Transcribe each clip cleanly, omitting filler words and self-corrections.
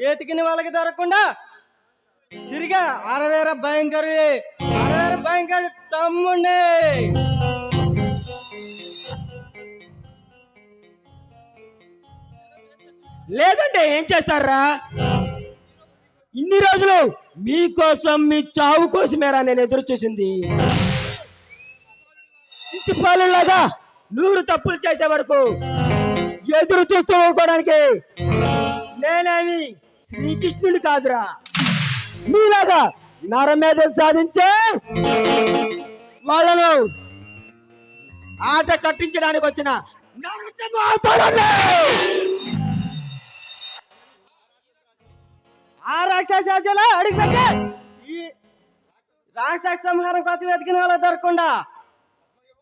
ఎతికిన వాళ్ళకి దొరకకుండా తిరిగా అరవేర భయంకర తమ్ముండే. లేదంటే ఏం చేస్తారా? ఇన్ని రోజులు మీకోసం, మీ చావు కోసమేరా నేను ఎదురు చూసింది. ఇంటి పాలులాగా 100 తప్పులు చేసే వరకు ఎదురు చూస్తూ ఊరుకోవడానికి నేనేమి శ్రీకృష్ణుడు కాదురా. మీలాగా నరమేధ సాధించే వాళ్ళను ఆట కట్టించడానికి వచ్చిన ఆ రాక్షసాల అడిగి పెట్టే ఈ రాక్షస సంహారం కోసం వెతికిన వాళ్ళకి దొరకకుండా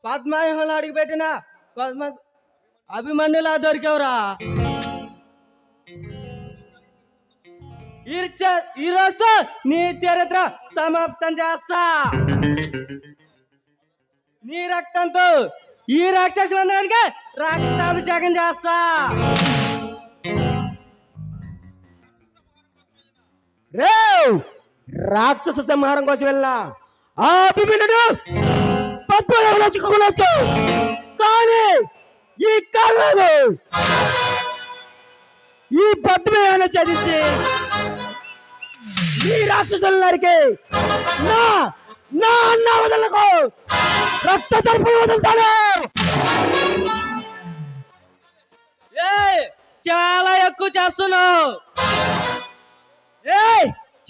పద్మాయుహంలో అడిగి పెట్టిన అభిమన్యులా దొరికావురా. ఈ రోజుతో నీ చరిత్ర సమాప్తం చేస్తా. నీ రక్తంతో ఈ రాక్షస మందిరానికి రక్తాభిషేకం చేస్తా. రే రాక్షస సంహారం కోసం వెళ్ళా ఆ అభిమన్యుడు పద్మలో చిక్కుకోవచ్చు, కానీ ఈ కాళ్ళు ఈ పద్మయాన్ని చదించి ఈ రాక్షసుల నరికి నా నా అన్న వదలకు రక్త తరపు వదులుతాడు. చాలా ఎక్కువ చేస్తున్నావు.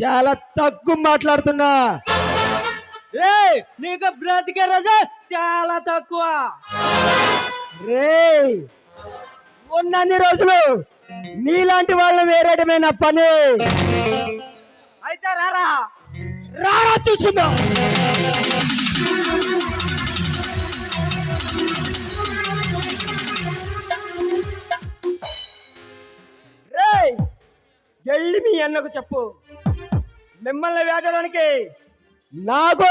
చాలా తక్కువ మాట్లాడుతున్నా. నీకు బ్రతికే రోజు చాలా తక్కువ. రే ఉన్నన్ని రోజులు నీలాంటి వాళ్ళని వేరేటమైన పని. అయితే రారా రారా చూసుకుందాం. రే వెళ్ళి మీ అన్నకు చెప్పు, మిమ్మల్ని వేటడానికి నాకు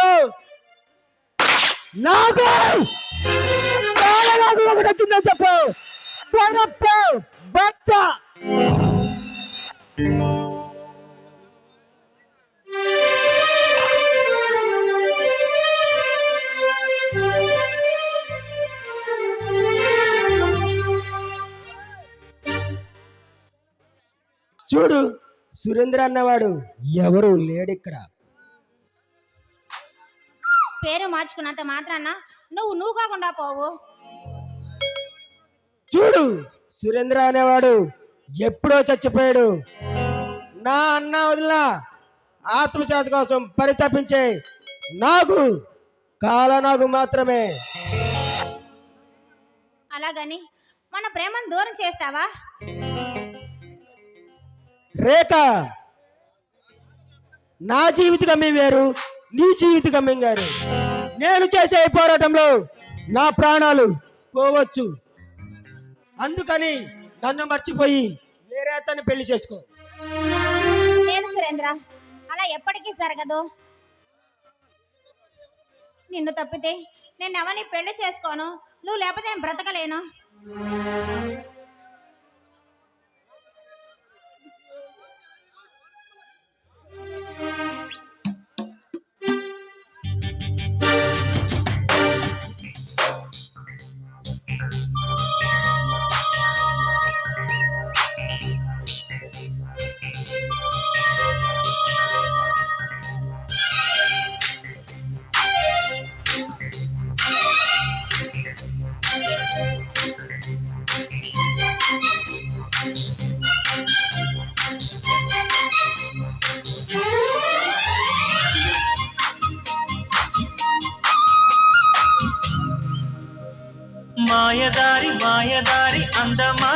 ఒకటి వచ్చిందని చెప్పు. బచ్చ చూడు, సురేంద్ర అన్నవాడు ఎవరు లేడిక్కడ. పేరు మార్చుకున్నంత మాత్రాన నువ్వు కాకుండా పోవు. చూడు, సురేంద్ర అనేవాడు ఎప్పుడో చచ్చిపోయాడు. నా అన్న వదిలిన ఆత్మశాంతి కోసం పరితపించే నాకు కాలనాగు మాత్రమే. అలాగని మన ప్రేమను దూరం చేస్తావా? రేఖ, నా జీవిత గమ్యం వేరు, నీ జీవిత గమ్యం గారు. నేను చేసే పోరాటంలో నా ప్రాణాలు పోవచ్చు. అందుకని నన్ను మర్చిపోయి వేరే అతన్ని పెళ్లి చేసుకో. లేదు సురేంద్ర, అలా ఎప్పటికీ జరగదు. నిన్ను తప్పితే నేను ఎవరిని పెళ్లి చేసుకోను. నువ్వు లేకపోతే నేను బ్రతకలేను. మాయదారి మాయదారి అందమా,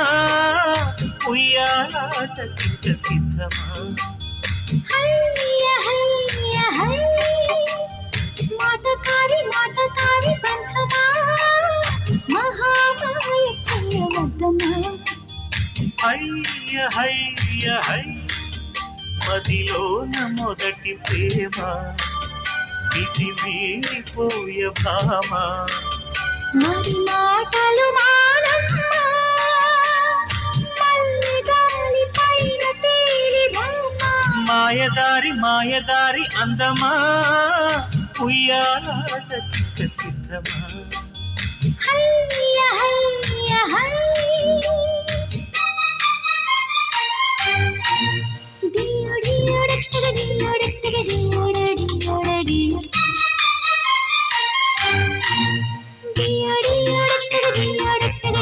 ఉయ్యాలాట సిద్ధమా. మాటకారి మాటకారి బంధమా, మహామాయ చెయ్యవద్దమా. హయ్య హయ్య హై, మదిలోన మొదటి ప్రేమ, ఇది మీరిపోయ భామ. మరి మాటలు మానమ్మా, మళ్ళీ గాలి పైన తేలి మాయదారి మాయదారి అందమా ఉయ్యాలాటకింక సిద్ధమా హయ్య హయ్య హయ్య డియో డియో డట్టగ డియో డట్టగ డియో డియో డియో డియో డియో డట్టగ డియో డట్టగ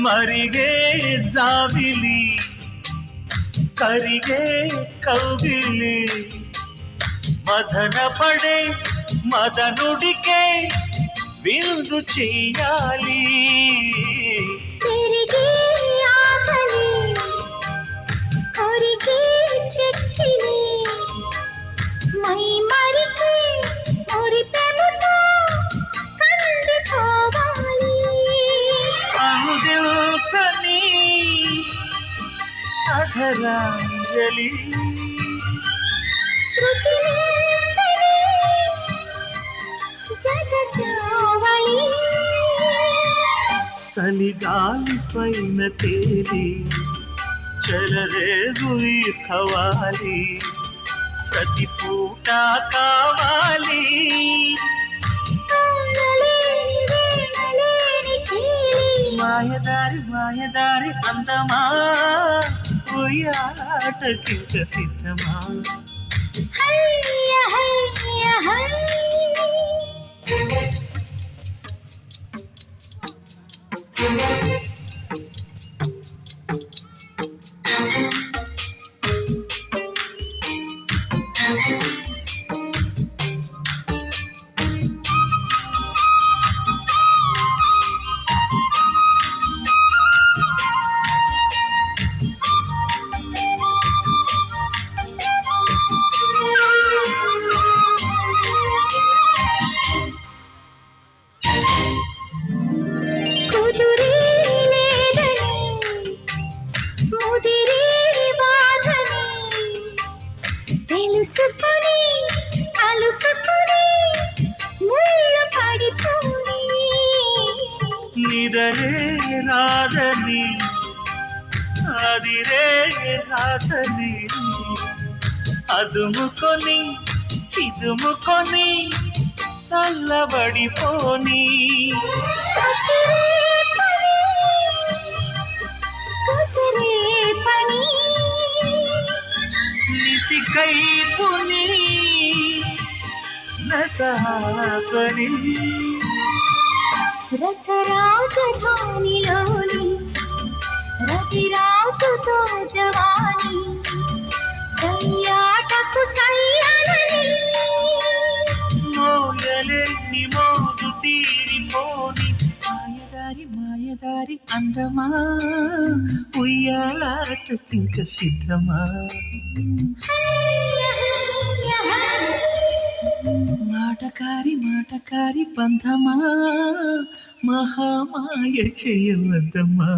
మరిగే జాబిలి కరిగే కౌగిలి మదన పడే మదనుడికే విందు చెయ్యాలి తిరిగి ఆకలి కొరిగి చెక్కిలి మై మరిచి మురిపెముతో కందిపోవాలి అనుదిల్చని అధరాంజలి శృతి మించని జగ జావళి చలిగాలి పైన తేలి చెలరేగు ఈ ఖవాలి ప్రతి పూట కావాలి తాళలేని వేళలేని కీలి మాయదారి మాయదారి అందమా ఉయ్యాటకింక సిద్ధమా హయ్య హయ్య హయ్య కుదురే లేదని ముదిరే బాధని తెలుసుకొని అలుసుకొని ముళ్ళు పడిపోయి నిదరే రాదని అదిరే రాదని అదుముకొని చిదుముకొని చల్లబడిపోని కుసిరే పని నిసికై పుని నసాపని రసరాజధానిలోని రతిరాజుతో జవాని సయ్యాటకు సయ్యనని మోయలేని మోజు తీరిపోని మాయదారి మాయదారి అందమా ఉయ్యాలాటకింక సిద్ధమా మాటకారి మాటకారి బంధమా మహామాయ చేయవద్దమ్మా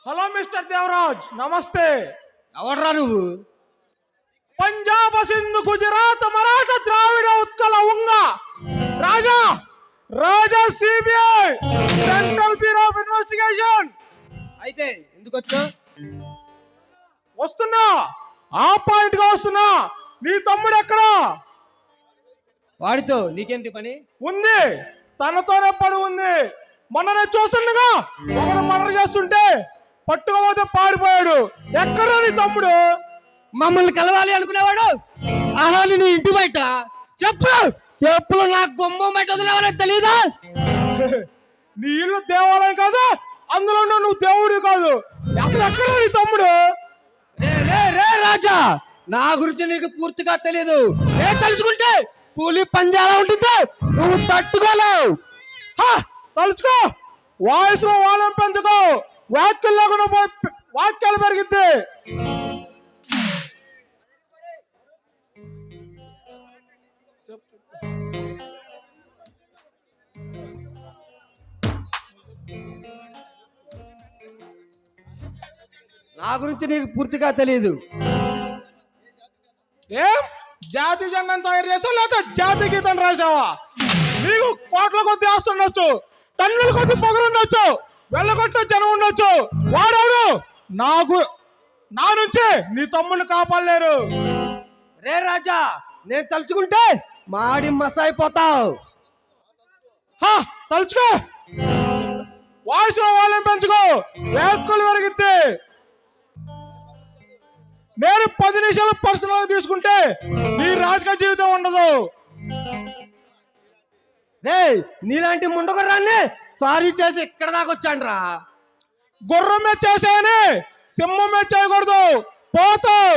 హలో మిస్టర్ దేవరాజ్, నమస్తే. ఎవడ్రా నువ్వు? పంజాబ్, సింధు, గుజరాత్, మరాఠ, ద్రావిడ, ఉత్కల, ఉంగ రాజా రాజా CBI central bureau of investigation. అయితే ఎందుకు వచ్చావు? వస్తున్నా, ఆ పాయింట్ గా వస్తున్నా. నీ తమ్ముడు ఎక్కడా? వాడితో నీకేంటి పని? ఉంది, తనతోనే పడి ఉంది. మొన్ననే చూస్తుండగా ఒకడు మర్డర్ చేస్తుంటే పట్టుకోపోతే పారిపోయాడు. ఎక్కడా నీ తమ్ముడు? మమ్మల్ని కలవాలి అనుకునేవాడు ఆహా నీ ఇంటి బయట చెప్పులు నాకు గుమ్మం బయట వదిలేవాలని తెలీదా? నీ ఇల్లు దేవాలయం కాదు, అందులో నువ్వు దేవుడు కాదు. అసలు ఎక్కడ నీ తమ్ముడు? రే రాజా, నా గురించి నీకు పూర్తిగా తెలియదు. నేను తెలుసుకుంటే పులి పంజాలా ఉంటుంది, నువ్వు తట్టుకోలేవు. తలుచుకో, వాయిస్ లో వాళ్ళం పెంచుకో. వ్యాఖ్యలు లేకుండా వాక్యాలు పెరిగిద్ది. నా గురించి నీకు పూర్తిగా తెలియదు. ఏం జాతి జెండాను తయారు చేసావు లేకపోతే జాతి గీతం రాసావా? నీకు కోట్ల కొద్ది ఆస్తుండొచ్చు, టన్నుల కొద్ది పొగరుండొచ్చు, వెళ్ళగొట్టే జనం ఉండొచ్చు. వాడెవరు నా నుంచి నీ తమ్ముడిని కాపాడలేరు. రే రాజా, నేను తలుచుకుంటే మాడి మసాయిపోతావు. తలుచుకో, వాయిస్ లో వాళ్ళని పెంచుకో, వేక్కులు పెరిగిద్ది. నేను 10 నిమిషాలు పర్సనల్ తీసుకుంటే నీ రాజకీయ జీవితం ఉండదు. రే, నీలాంటి ముండగుర్రాన్ని సారీ చేసి ఇక్కడ దాకా వచ్చాను రా. గుర్రం మీద చేసాయని సింహం మీద చేయకూడదు, పోతావు.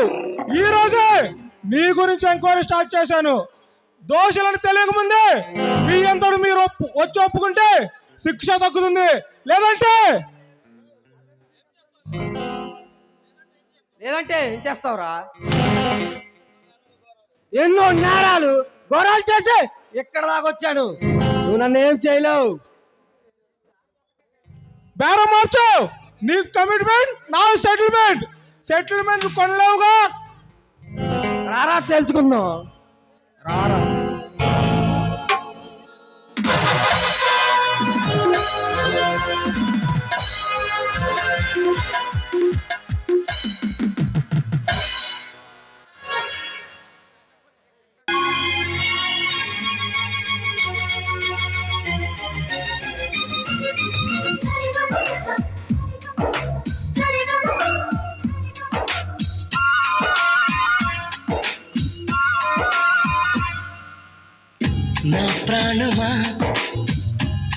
ఈ రోజే నీ గురించి ఎంక్వైరీ స్టార్ట్ చేశాను. దోషులను తెలియకముందే మీ అంతడు మీరు వచ్చి ఒప్పుకుంటే శిక్ష తగ్గుతుంది, లేదంటే ఏం చేస్తావురా? ఎన్నో నేరాలు ఘోరాలు చేసి ఇక్కడ దాకా వచ్చాను. నువ్వు నన్ను ఏం చేయలేవు. బేరం మార్చు. నీ కమిట్మెంట్, నా సెటిల్మెంట్ కొనలేవుగా. రారా తెలుసుకుందాం. రారా. నా ప్రాణమా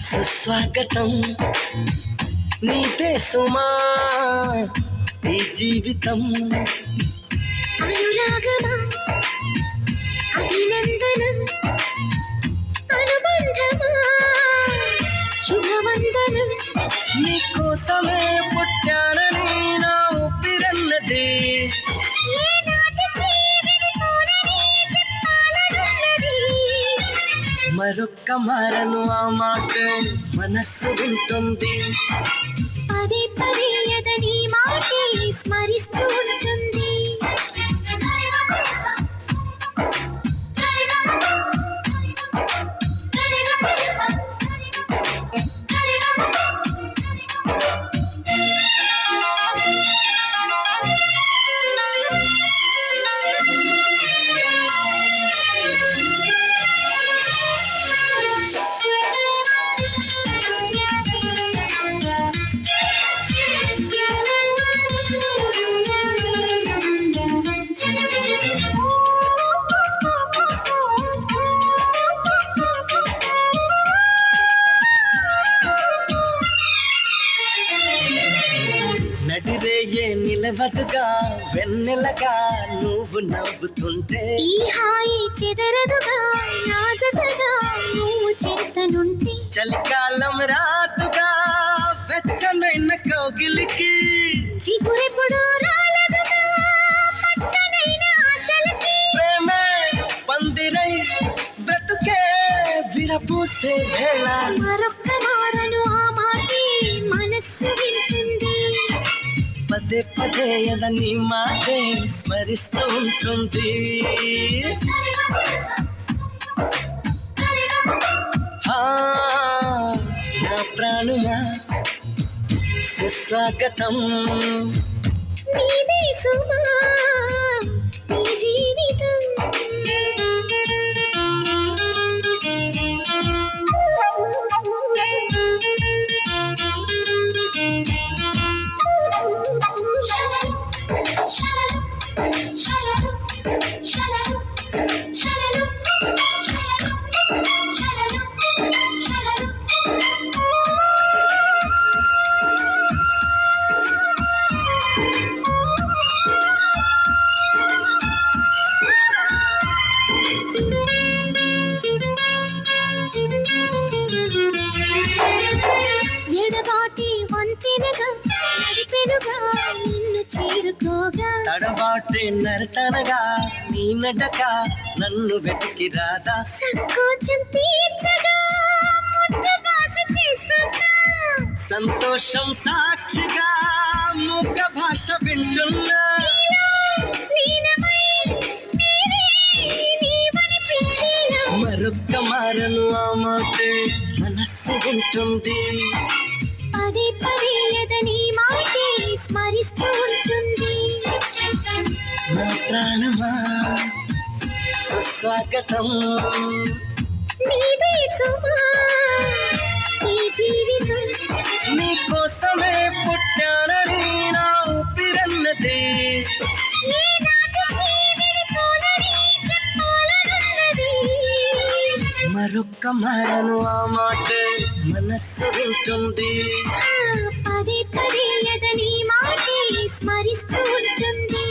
సుస్వాగతం, నీదే సుమా ఈ జీవితం. అనురాగమా అభినందనం, అనుబంధమా శుభవందనం. నీకోసమే పుట్టానని నా ఊపిరన్నది, మరొక్క మారను ఆ మాట మనస్సు వింటుంది. పదే పదే ఎదని మాటే స్మరిస్తూ ఉంటుంది. నడిరేయే నిలవదుగా వెన్నెలగా నువ్వు నవ్వుతుంటే, ఈ హాయి చెదరదుగా నా జతగా నువ్వు చేతనుంటే. చలికాలం రాతుగా వెచ్చనైన కౌగిలికి, చిగురెప్పుడు రాలదుగా పచ్చనైన ఆశలకి. ప్రేమే పందిరై బ్రతుకే విరపూసే వేళ, మరొక్క మారను ఆ మాటే మనస్సు వింటుంది. పదే పదే ఎదని మాటే స్మరిస్తూ ఉంటుంది. నా ప్రాణమా సుస్వాగతం, నీదే సుమా ఈ జీవితం. మాటే నరతనగా నీ నడక నన్ను వెతికి రాదా సంకోచం తీర్చగా ముద్దు బాస చేస్తున్నా సంతోషం సాక్షిగా మూక భాష వింటున్నా లీనమై నేనే నీవనిపించేలా మరొక్క మారను ఆ మాటే మనస్సు వింటుంది పదే పదే ఎదని మాటే స్మరిస్తూ ఉంటుంది నా ప్రాణమా సుస్వాగతం నీదే సుమా ఈ జీవితం నీకోసమే పుట్టానని నా ఊపిరన్నది ఏనాటికి విడిపోనని చెప్పాలనున్నది మరొక్క మారను ఆ మాటే మనస్సు వింటుంది పదే పదే ఎదని మాటే స్మరిస్తూ ఉంటుంది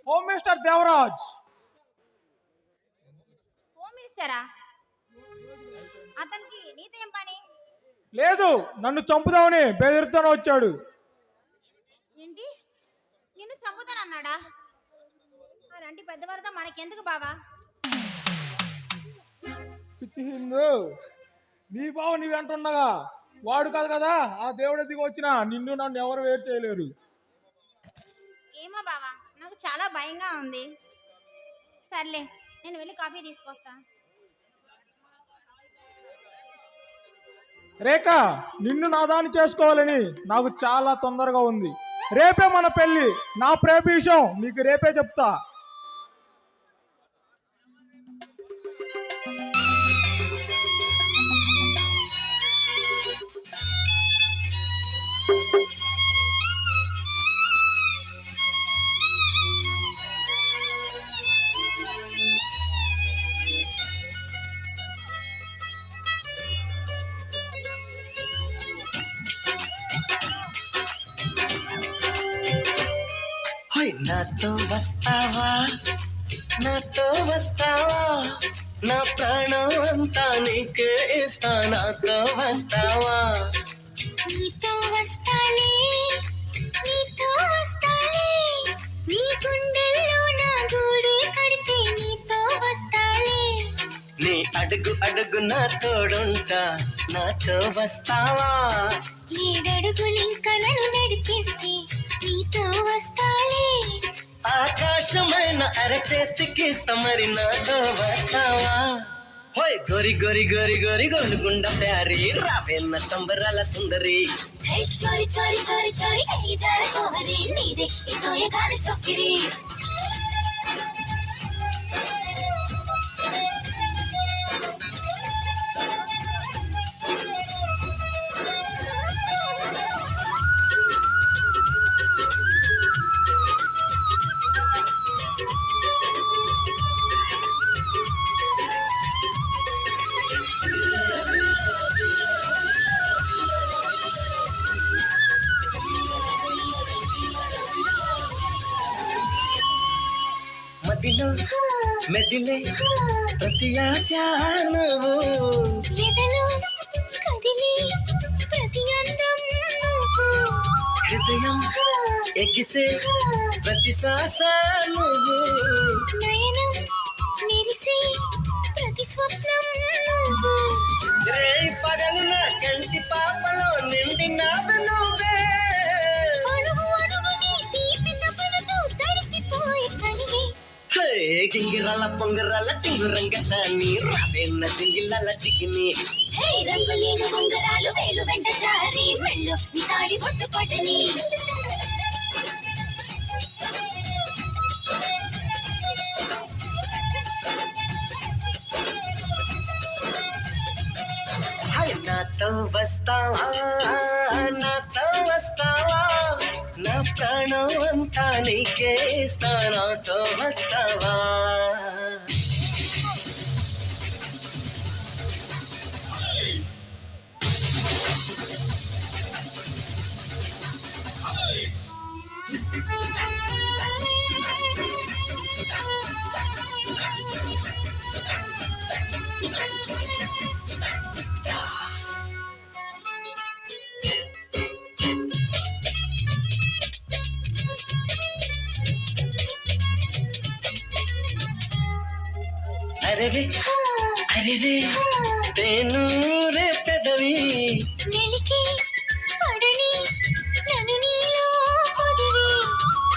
హోమ్ మినిస్టర్ దేవరాజ్, హోమ్ మినిస్టరా? అతనికి నీతో ఏం పని? లేదు నన్ను చంపుదామని బెదిరితోనే వచ్చాడు. ఏంటి, నిన్ను చంపుతానన్నాడా? అలాంటి పెద్దవారితో మనకెందుకు బావా? పిచ్చి హిందూ, నీ బావ నీ వెంట ఉండగా వాడు కాదు కదా ఆ దేవుడి దిగి వచ్చినా నిన్ను నన్ను ఎవరు వేరు చేయలేరు. ఏమో బావా, నాకు చాలా భయంగా ఉంది. సర్లే, నేను వెళ్ళి కాఫీ తీసుకొస్తా. రేఖ, నిన్ను నాదాన్ని చేసుకోవాలని నాకు చాలా తొందరగా ఉంది. రేపే మన పెళ్లి. నా ప్రేమ విషయం నీకు రేపే చెప్తా. నాతో వస్తావా, నాతో వస్తావా, నా ప్రాణం అంతా నీకే ఇస్తా. నాతో వస్తావా, నీతో వస్తాలే, నీతో వస్తాలే, నీ గుండెల్లో నా గూడే కడితే నీతో వస్తాలే. నీ అడుగు అడుగు నా తోడుంటా. నాతో వస్తావా, ఏడడుగులింక నన్ను నడిపిస్తే నీతో వస్తాలే. ఆకాశమైన అరచేతికిస్తా మరి నాతో వస్తావా. హోయ్ గోరి గోరి గోరి గోరి గోలుగుండ ప్యారి రావేన్న సంబరాల సుందరి. హే చోరి చోరి చోరి చోరి చెయ్యి జారుకోవరే నీదే ఈ తోయగాల చొక్కిరి. మదిలో మెదిలే ప్రతి ఆశ నువ్వు, ఎదలో కదిలే ప్రతి అందం నువ్వు, హృదయం ఎగిసే ప్రతి శ్వాస నువ్వు, నయనం మెరిసే ప్రతి స్వప్నం నువ్వు. రే పగలు నా కంటి పాపలో నిండినావు నువ్వే. అణువు అణువుని తీపి తపనతో తడిసిపోయే కలిగే. హే గింగిరాల పొంగరాల టింగురంగ సాని రావేన్న జింగిలాల చికిని. హే రంగులేని ఉంగరాలు వేలు వెంట జారి మెళ్ళు నీ తాళి బొట్టు పట్టని. నాతో వస్తావా, నాతో వస్తావా, నా ప్రాణం అంతా నీకే ఇస్తా. నాతో వస్తావా. అరెరే అరెరే తేను రే పెదవి మెలికి పడని నన్ను నీలో పొదివి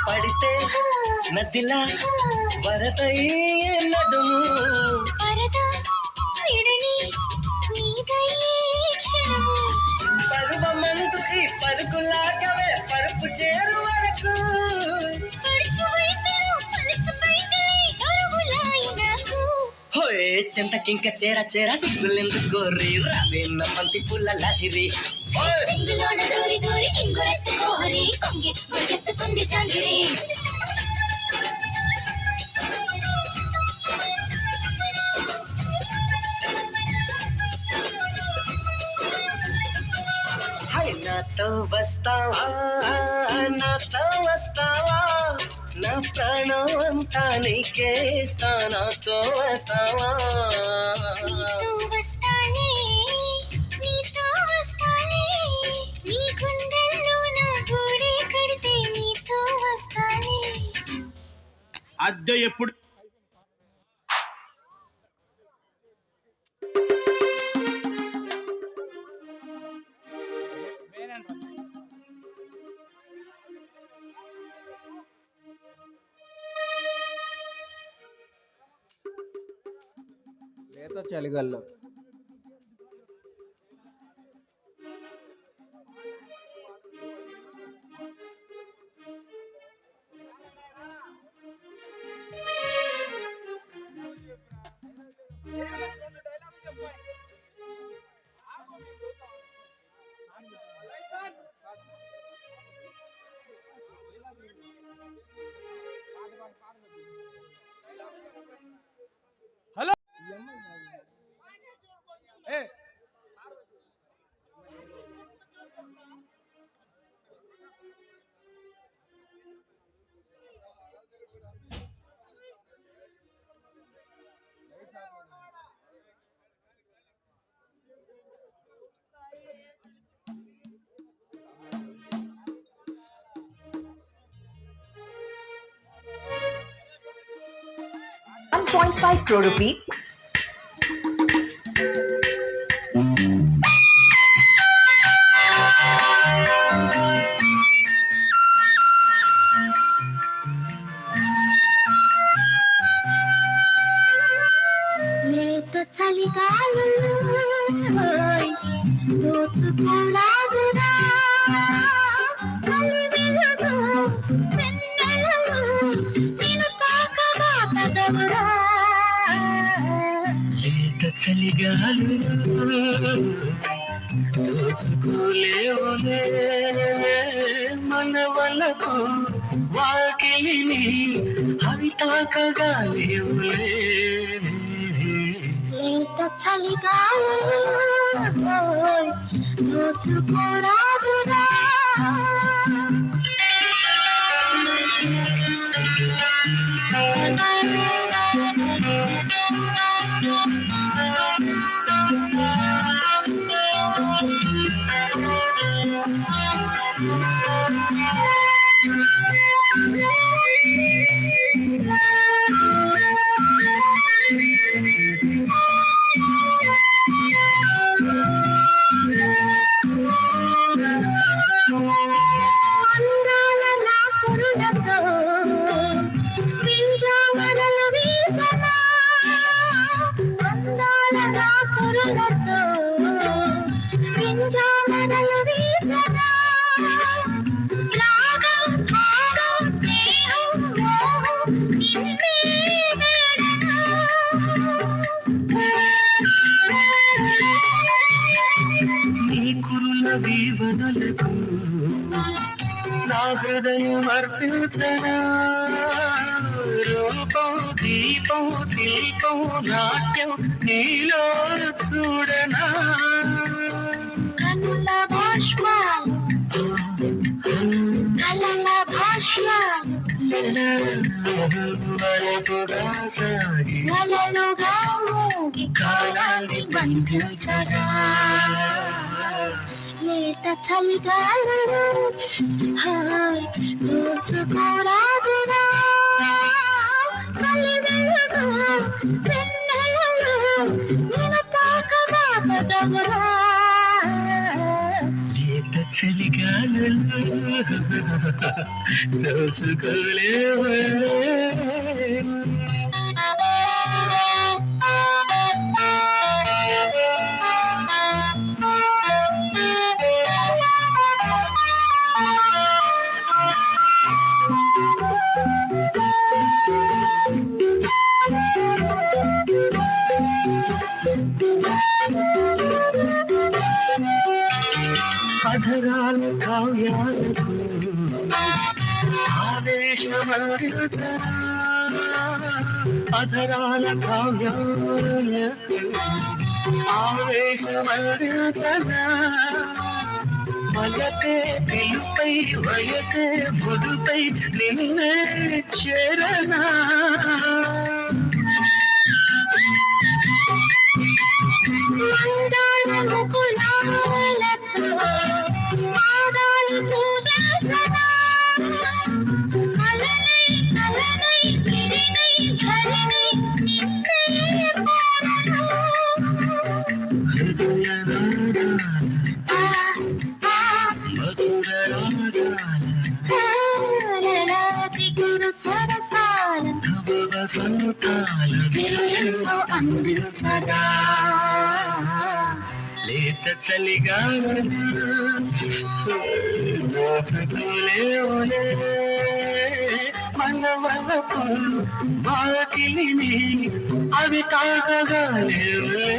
పడితే నదిలా వరదయ్యే నడుము పరదా విడని నీదయ్యే క్షణము పరువమందుకి పరుగులాగవే పరుపు చేరు వరకు పడుచు వయసులో పలుచు పైటలే అరుగులాయి నాకు హోయ్ చింతకింక చేర చేర సిగ్గులెందుకు రీ రావేన్న పంతి పుల్ల లాహిరి చెంగులోన దూరి దూరి ఇంగురెత్తుకోరి కొంగి మురిగెత్తుకుంది చాంగిరి హాయ్ నాతో వస్తావా నాతో వస్తావా నా ప్రాణం అంతా నీకే ఇస్తా నాతో వస్తావా నీతో వస్తానే నీతో వస్తానే నీ గుండెల్లో నా గూడే కడితే నీతో వస్తానే అద్దె ఎప్పుడు లేత చలిగల్లో హలో ₹1.5 crore. లేత చలిగాలు దోచుకోరాదురా కలివెలుగు వెన్నెలలు నిన్ను తాకగా కదవురా లేత చలిగాలు దోచుకోలేవులే మన వలకు వాకిలిని అవి తాకగా లేవులే లేత చలిగాలు దోచుకోరాదురా అందాల నా కురులతో వింజామరలు వీసనా అందాల నా కురులతో వింజామరలు వీసనా రాగం భాగం స్నేహం మోహం నిన్నే వేడనా నీ కురుల దీవనలకు నా హృదయం అర్పించనా రూపం దీపం శిల్పం నాట్యం నీలో చూడనా కనుల భాష్పాలు కలల భాష్యాలు వరపుగా సాగి కలలుగా మోగి కాలాన్ని బంధించగా లేత చలిగాలు దోచుకోరాదురా కలివెలుగు వెన్నెలలు నేను తాకగా పదమురా లేత చలిగాలులు దోచుకోలేవే అధరాల కావ్యాలకు ఆవేశమరుతరా అధరాల కావ్యాలకు ఆవేశమరుతరా వలకే పిలుపై వయకే బుడుపై నిన్నే చేరనా మందార ముకులాలతో పాదాలు పూజించనా కలనై కలనై విరినై ధరినై నిన్నే కోరనా హృదయ మధుర వసంతాల విరయంలో అందించగా లేత చలిగాలులు దోచుకోలేవులే మనవలపు బాకిలిని అవి తాకగా లేవులే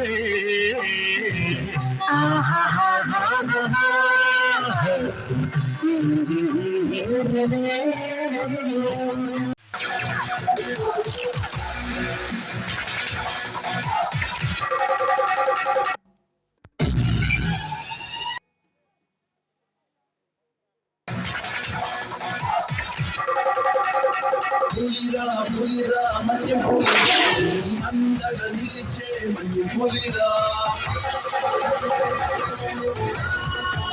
పులిరా పులిరా మన్యం పులిరా నీ అందగా నిలిచే మన్యం పులిరా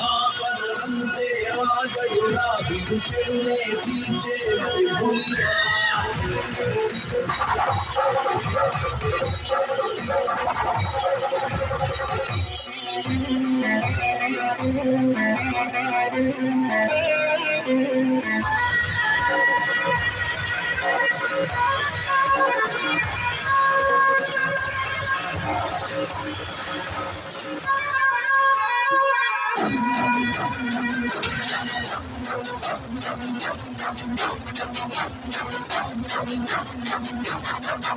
ఆపదంతే ఆగయుడా విడు చెడునే తీర్చే మన్యం పులిరా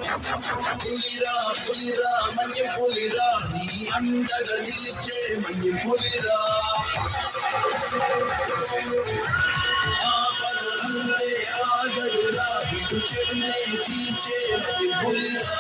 పులిరా పులిరా మన్యం పులిరా నీ అందగా నిలిచే మన్యం పులిరా ఆపదంతే ఆగయుడా విడు చెడునే తీర్చే మన్యం పులిరా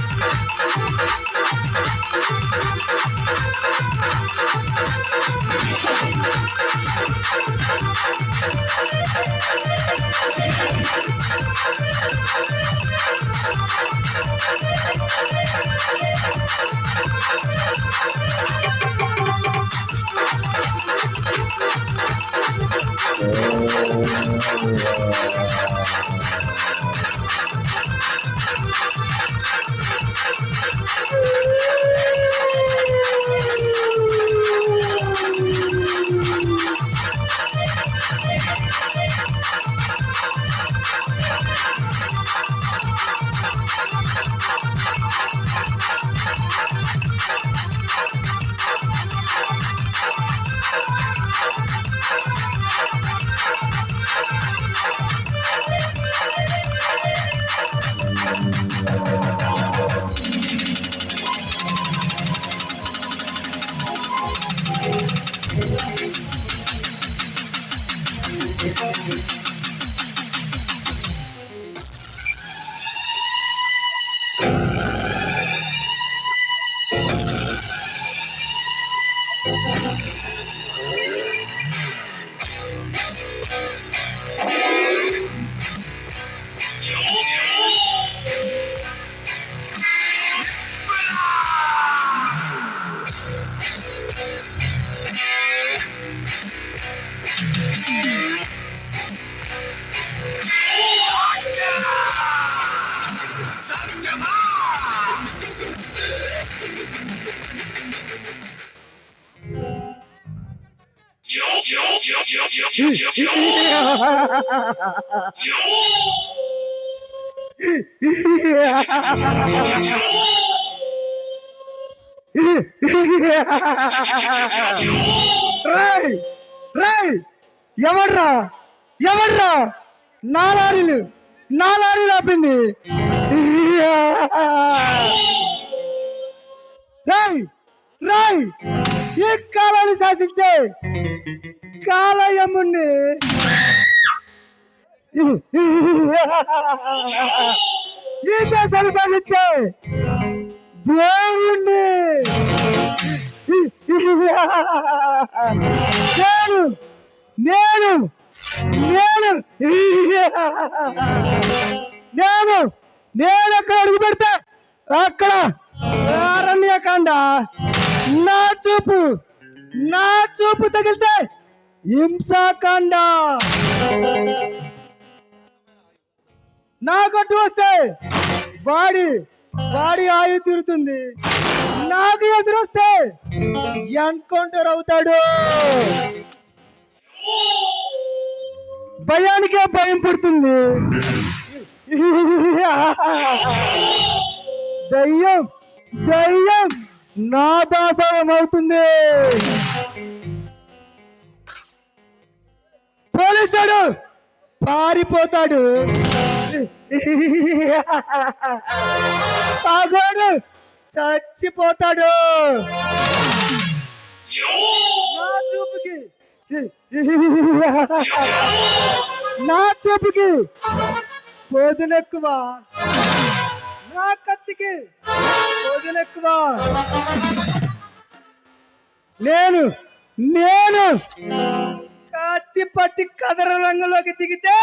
Thank you. రేయ్ రేయ్ ఎవర్రా ఎవర్రా నా లారీలు ఆపింది రేయ్ రేయ్ ఈ కాలాన్ని శాసించే కాలయముని ఈ దేశాన్ని శాసించే దేవుణ్ణి నేను నేను నేను నేను ఎక్కడ అడుగు పెడితే అక్కడ అరణ్యకాండ నా చూపు తగిలితే హింసాకాండ నా కొట్టు వస్తే వాడి ఆయు తీరుతుంది నాకు ఎదురొస్తే ఎన్కౌంటర్ అవుతాడు భయానికే భయం పుడుతుంది దయ్యం నా దాసవం అవుతుంది పోలీసుడు పారిపోతాడు పగోడు చచ్చిపోతాడు నా చూపుకి పోదునెక్కువ నా కత్తికి పోదునెక్కువ నేను కత్తి పట్టి కదర రంగంలోకి దిగితే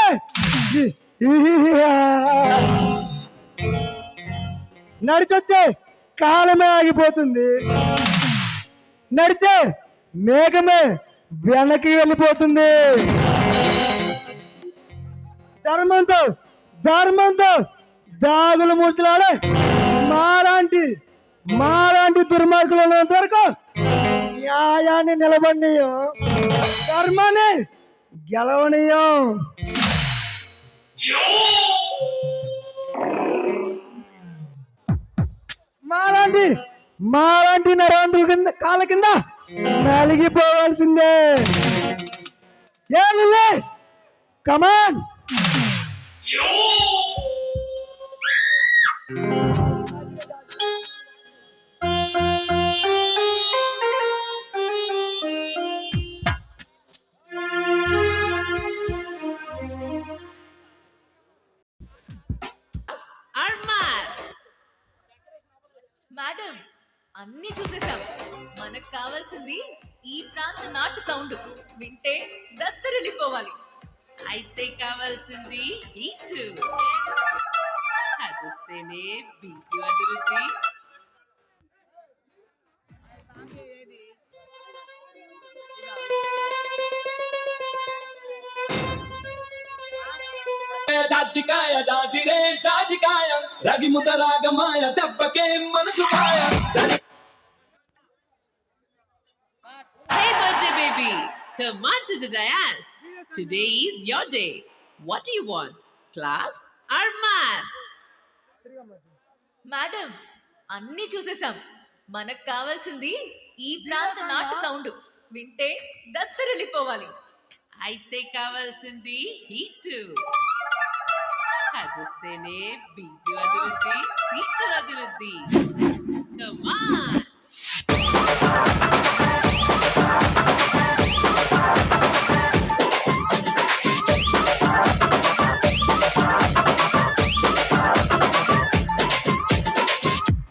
నడిచొచ్చే కాలమే ఆగిపోతుంది నడిచే మేఘమే వెనక్కి వెళ్ళిపోతుంది ధర్మంతో దాగులు మూర్తులాడే మాలాంటి దుర్మార్గులు ఉన్నంత వరకు న్యాయాన్ని నిలబడినయో ధర్మాన్ని గెలవనీయం మాలాంటి నరాంధ్రుల కింద కాళ్ళ కింద నలిగిపోవాల్సిందే ఏమిలే కమాన్ మేడం అన్ని చూసేసా చాచికాయ మనకు కావాల్సింది ఈ ప్రాంత నాటు సౌండ్ వింటే దత్తరిల్లిపోవాలి. అయితే కావాల్సింది హీట్, అదిస్తేనే బీటు అదురుద్ది. చాచికాయ జాజిరే చాచికాయ రగి ముద రాగమాయ దెబ్బకే మనసు మాయ. Hey birthday baby, come on to the dance. Today is your day. What do you want? Class or mass? Madam అన్నీ చూసేసాం. మనకు కావాల్సింది ఈ ప్రాంత నాటు సౌండ్ వింటే దత్తరిల్లిపోవాలి. అయితే కావాల్సింది హీట్, అదిస్తేనే బీటు అదురుద్ది, సీటు అదురుద్ది. Come on.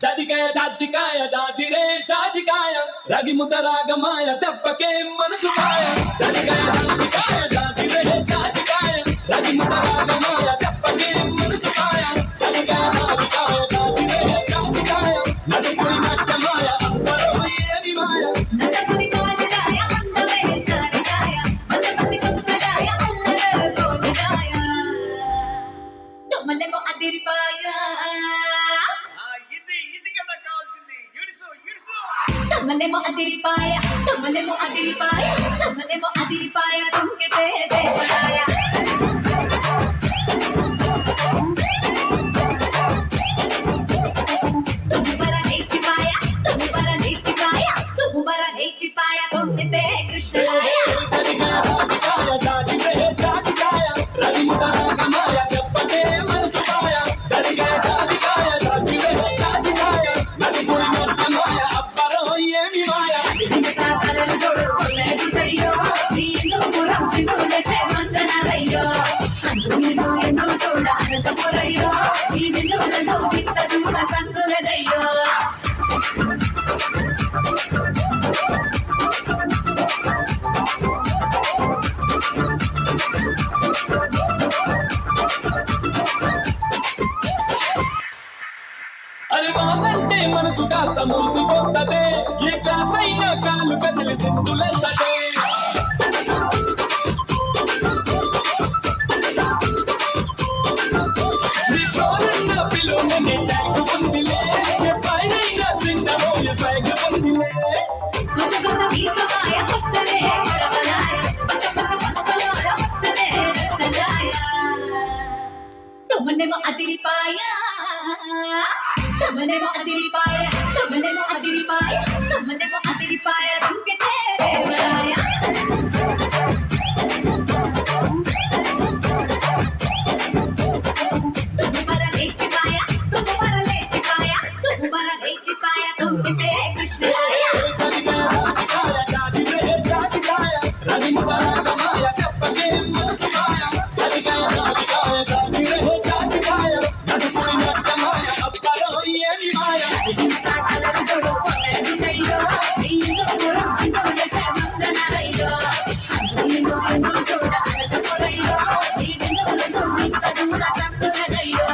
చాచికాయ చాచికాయ జాజిరే చాచికాయ రగి ముద రాగమాయ దెబ్బకే మనసు మాయ. చాచికాయ చాచికాయ జాజిరే చాచికాయ రగి ముద రాగమాయ దెబ్బకే మనసు మాయ. చాచికాయ చాచికాయ జాజిరే చాచికాయ నడుపురి నాట్యమాయ అబ్బరో ఏమి మాయ. నల్లపురి పాలరాయ అందమే సారరాయ వల్లమంది కుక్కరాయ అల్లరే బోలరాయ తొమ్మలేమో అదిరిపాయ. తొమ్మలేమో అదిరిపాయ తొమ్మలేమో అదిరిపాయ తొమ్మలేమో అదిరిపాయ తుంకితే దేవరాయ. తుమ్ముబర లేచిపాయ తుమ్ముబర లేచిపాయ తుమ్ముబర లేచిపాయ తుంకితే కృష్ణరాయ. చాచికాయ చాచికాయ జాజిరే చాచికాయ రగి ముద రాగమాయ దెబ్బకే మనసు మాయ. చాచికాయ చాచికాయ జాజిరే చాచికాయ నడుపురి నాట్యమాయ అబ్బరో ఏమి మాయ. ఇంకా కలరు జోడు కొల్లెదుతయ్యో నీ ఇందుపురం చిందులేసే మంతనరయ్యో అందు నీదు ఎందు చూడ అనంతపురయ్యో ఈ బిందువులందు విత్త చూడ సంతులదయ్యో. అరే మాసంటే మనసు కాస్త మురిసిపోతదే ఏ క్లాస్ అయినా కాలు కదిలి సింధులెత్తదే. నీ చోరన్న పిలువనే ట్యాంకు ఉందిలే ఏ పైరైనా సిండమోయ స్వైగ్ ఉందిలే. కొత్త కొత్త వీసమాయ కొత్తలే గడవలాయ కొత్త కొత్త పచ్చలాయ వచ్చలే రచ్చలాయ. తొమ్మలేమో అదిరిపాయ తొమ్మలేమో అదిరిపాయ తొమ్మలేమో అదిరిపాయ తొమ్మలేమో అదిరిపాయ తుంకితే దేవరాయ. తుమ్ముబర లేచిపాయ తుమ్ముబర లేచిపాయ తుమ్ముబర లేచిపాయ తుంకితే కృష్ణరాయ. చాచికాయ చాచికాయ జాజిరే చాచికాయ రగి ముద రాగమాయ దెబ్బకే మనసు మాయ. చాచికాయ చాచికాయ జాజిరే చాచికాయ నడుపురి నాట్యమాయ అబ్బరో ఏమి మాయ. ఇంకా కలరు జోడు కొల్లెదుతయ్యో నీ ఇందుపురం చిందులేసే మంతనరయ్యో అందు నీదు ఎందు చూడ అనంతపురయ్యో ఈ బిందువులందు విత్త చూడ సంతులదయ్యో.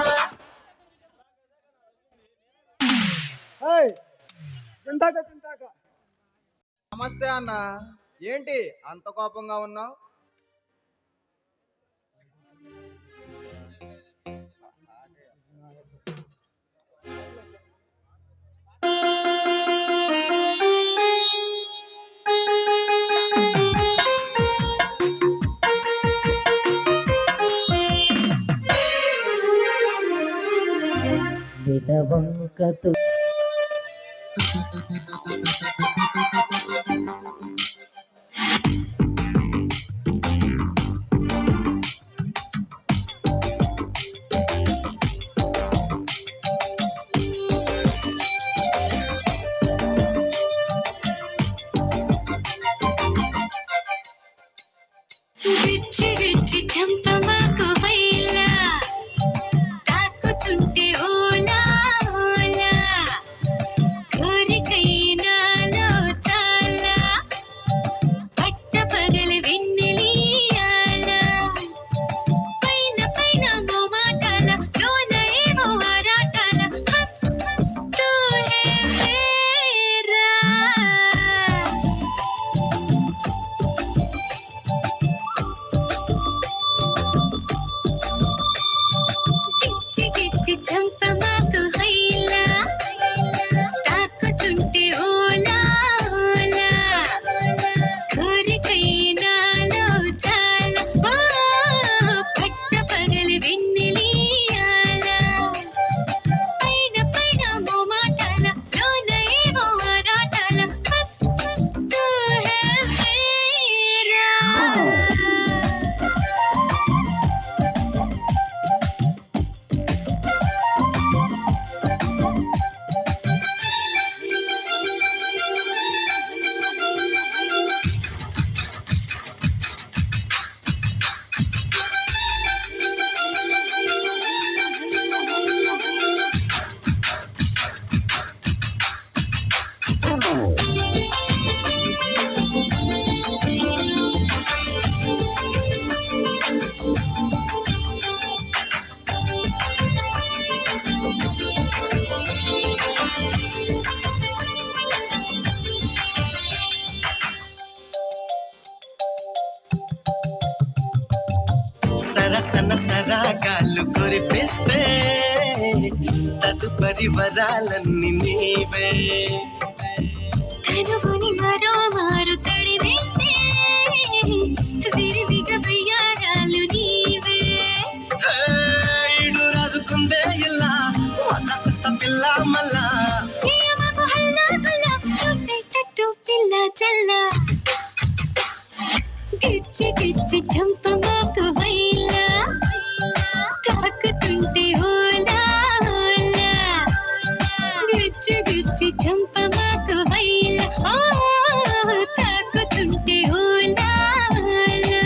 చింతాక చింతాక. నమస్తే అన్న, ఏంటి అంత కోపంగా ఉన్నావు? గిచ్చి గిచ్చి చంపమాకు వైలా తాకుతుంటే ఓలా ఓలా కోరికైనా గిచ్చి గిచ్చి చంపమాకు హైలా తాకుతుంటే ఓలా ఓలా కోరికైనాలో చాలా పట్ట పగలి వెన్నెలియాల పైన పైన మోమాటాల లోన ఏవో ఆరాటాల మస్తు మస్తు హేరా సరసన సరాగాలు కురిపిస్తే తదుపరి వరాలన్నీ నీవే తనువుని మరో మారు తడివేస్తే విరివిగా వయ్యారాలు నీవే ఈడు రాజుకుందే ఇలా వదపిస్తా పిల్ల మళ్ళా చేయమకు హల్లా గుల్లా చూసేటట్టు పిల్ల చల్ల గిచ్చి గిచ్చి చంపమాకు వైలా తాకుతుంటే ఓలా ఓలా గిచ్చి గిచ్చి చంపమాకు వైలా తాకుతుంటే ఓలా ఓలా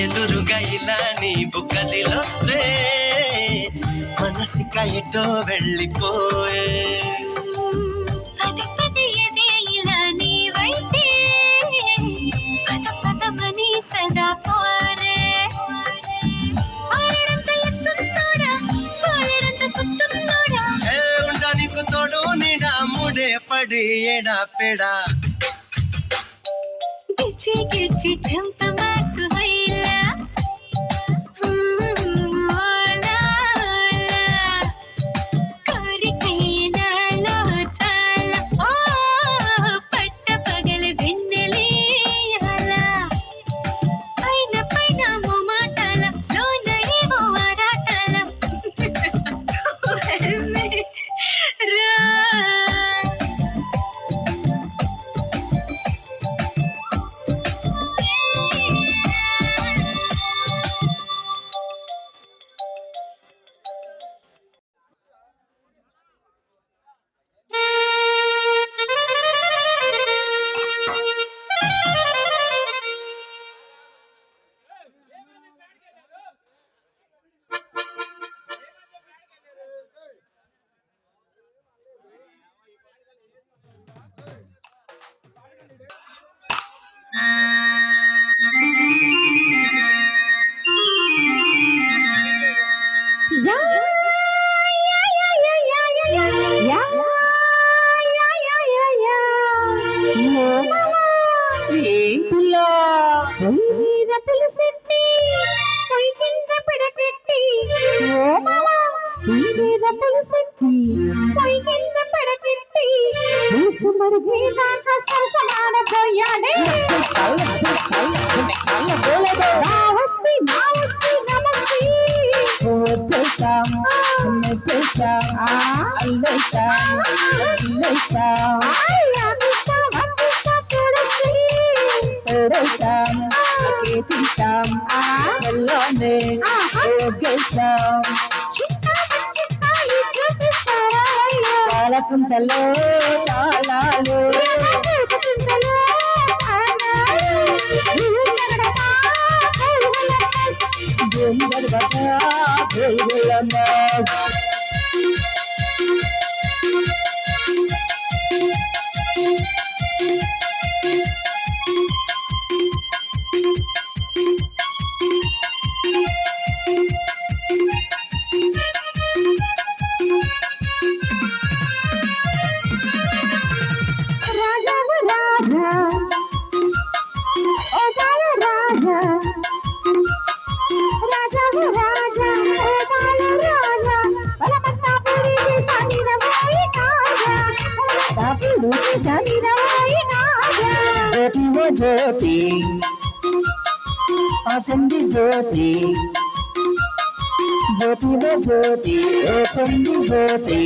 ఎదురుగా ఇలా నీవు కదిలొస్తే మనసిక ఎటో వెళ్ళిపోయే పది పది ఎదే ఇలా నీవైతే పద పదమని సదా పోరే ఆడంత ఎత్తున్నోడా కోలడంత సుత్తున్నోడా ఉండడానికి తోడు నీడా ముడే పడి ఎడా పెడా గిచ్చి గిచ్చి చంపమాకు హైలా ఓలా ఓలా కోరికైనాలో చాలా పట్ట పగలి వెన్నెలియాల పైన పైన మోమాటాల లోన ఏవో ఆరాటాల రా అల్లైతా చేసాం చేసాం వెళ్ళానే గెలిచాం పాలకుంటలో తాళాలు జ్యోతి అసంది జ్యోతి జ్యోతిలో జ్యోతి ఓసంది జ్యోతి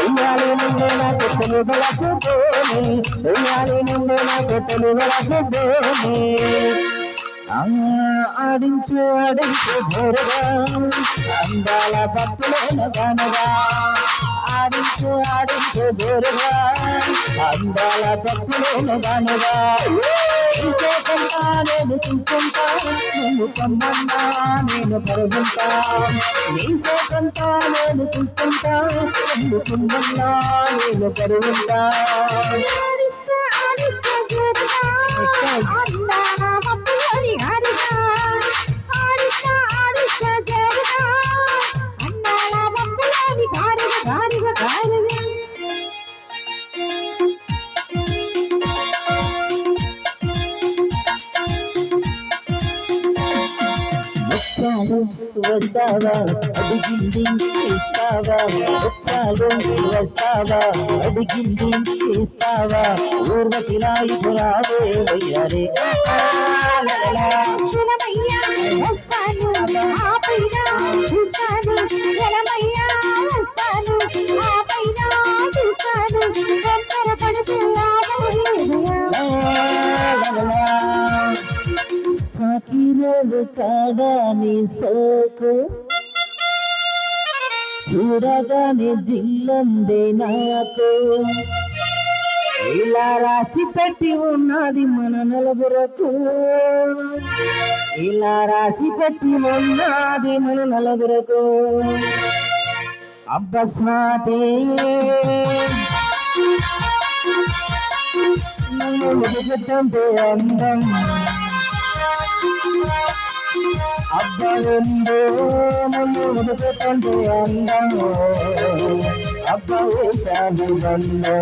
ఉయ్యాలి నుండి నా కొట్టలు వెలసుకొని ఉయ్యాలి నుండి నా కొట్టలు వెలసుకొని ఆడించు ఆడించు భోరుగా అందాల పప్పులోన గానగా ఆడించు ఆడించు భోరుగా అందాల పప్పులోన గానగా చూసేకంటా నేను చూసుకుంటా నువ్వు కమ్మన్నా నేను పరుగుంటా చూసేకంటా నేను చూసుకుంటా నువ్వు కమ్మన్నా నేను పరుగుంటా వచ్చాడు వస్తావా అడిగింది ఇస్తావా వచ్చాడు వస్తావా అడిగింది ఇస్తావా ఊర్వశిలా ఇపురావే వయ్యారే సాకిరలు కాడాని సోకు చూడగానే జిల్లందే నాకు ఇలా రాసి పెట్టి ఉన్నది మన నలుగురకు ఇలా రాసి పెట్టి ఉన్నది మన నలుగురకు అబ్బస్వాతే అందం అబ్బవిందో నన్ను ఉడుకుతుంటే అందము అబ్బవేశాలు బందో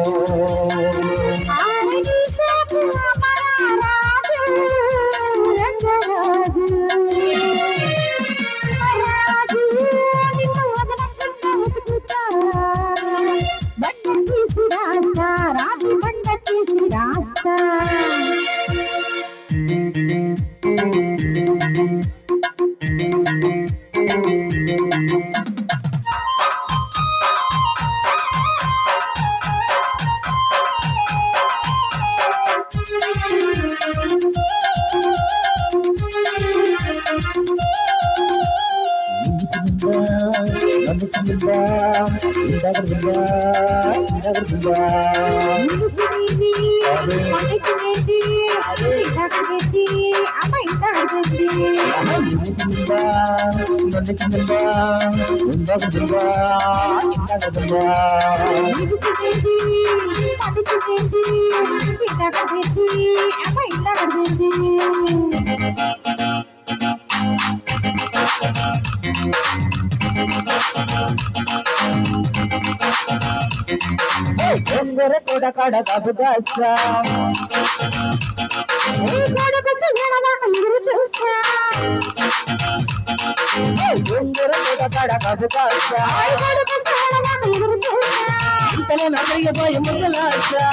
గొంగర కూడా కడ కబుదాసా గొంగర కూడా కడ కబుదాసా ఇంతలో నగయ్యబోయే ముద్దలాసా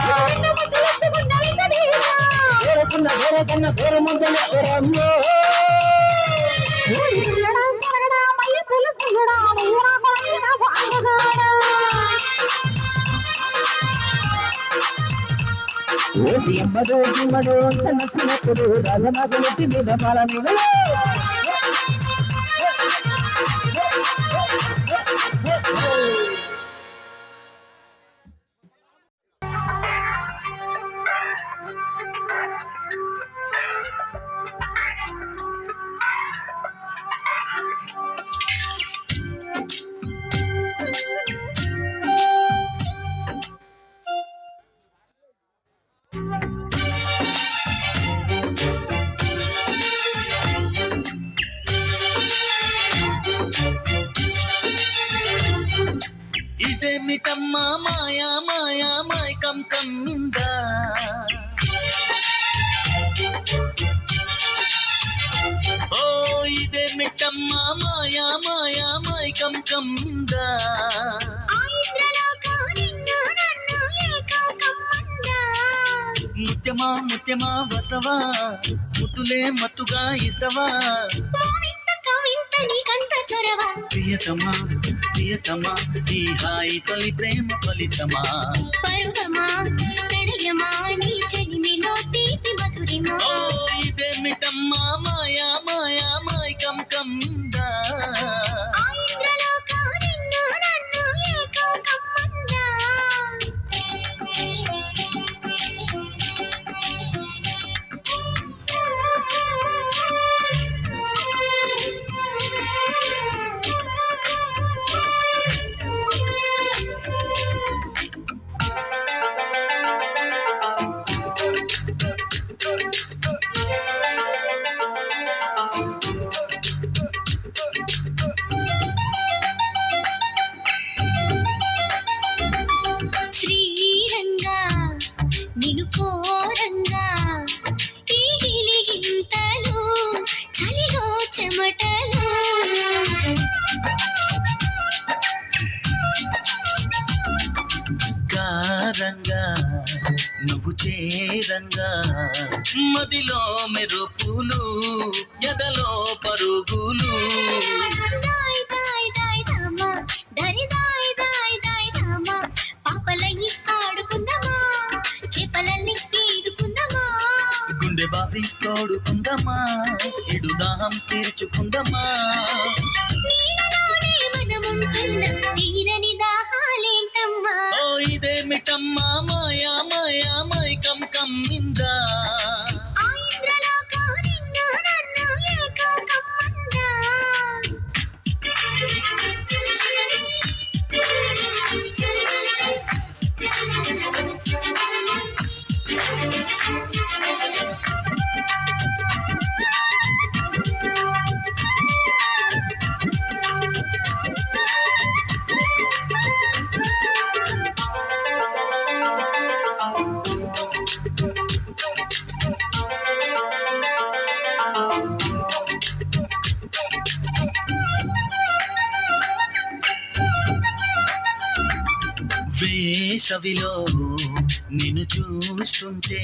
వేరకున్న వేరే కన్నా వేరే ముద్దలే వేరమ్మో ఓసి అమ్మడో గిమ్మడో అంత నచ్చినప్పుడు రాజమాత ఎత్తి మీద పాల మీద ఇదేమిటమ్మా మాయా మాయా మైకం కమ్మిందా ఓ ఇదేమిటమ్మా మాయా మాయా మైకం కమ్మిందా ముత్యమా ముత్యమా వస్తవా ముత్తులే మత్తుగా ఇస్తవా ప్రియతమా ప్రియతమా ఈ హాయి తొలి ప్రేమ ఫలితమా ఓ ఇదేమిటమ్మా మాయా మాయా మైకం కమ్మిందా గారంగా నువ్వు చేరంగా మదిలో మెరుపులు ఎదలో పరుగులు గుండె బావి తోడుకుందమా ఇడు దాహం తీర్చుకుందమా ఓ ఇదేమిటమ్మా మాయా మాయా మైకం కమ్మిందా వేసవిలో నిన్ను చూస్తుంటే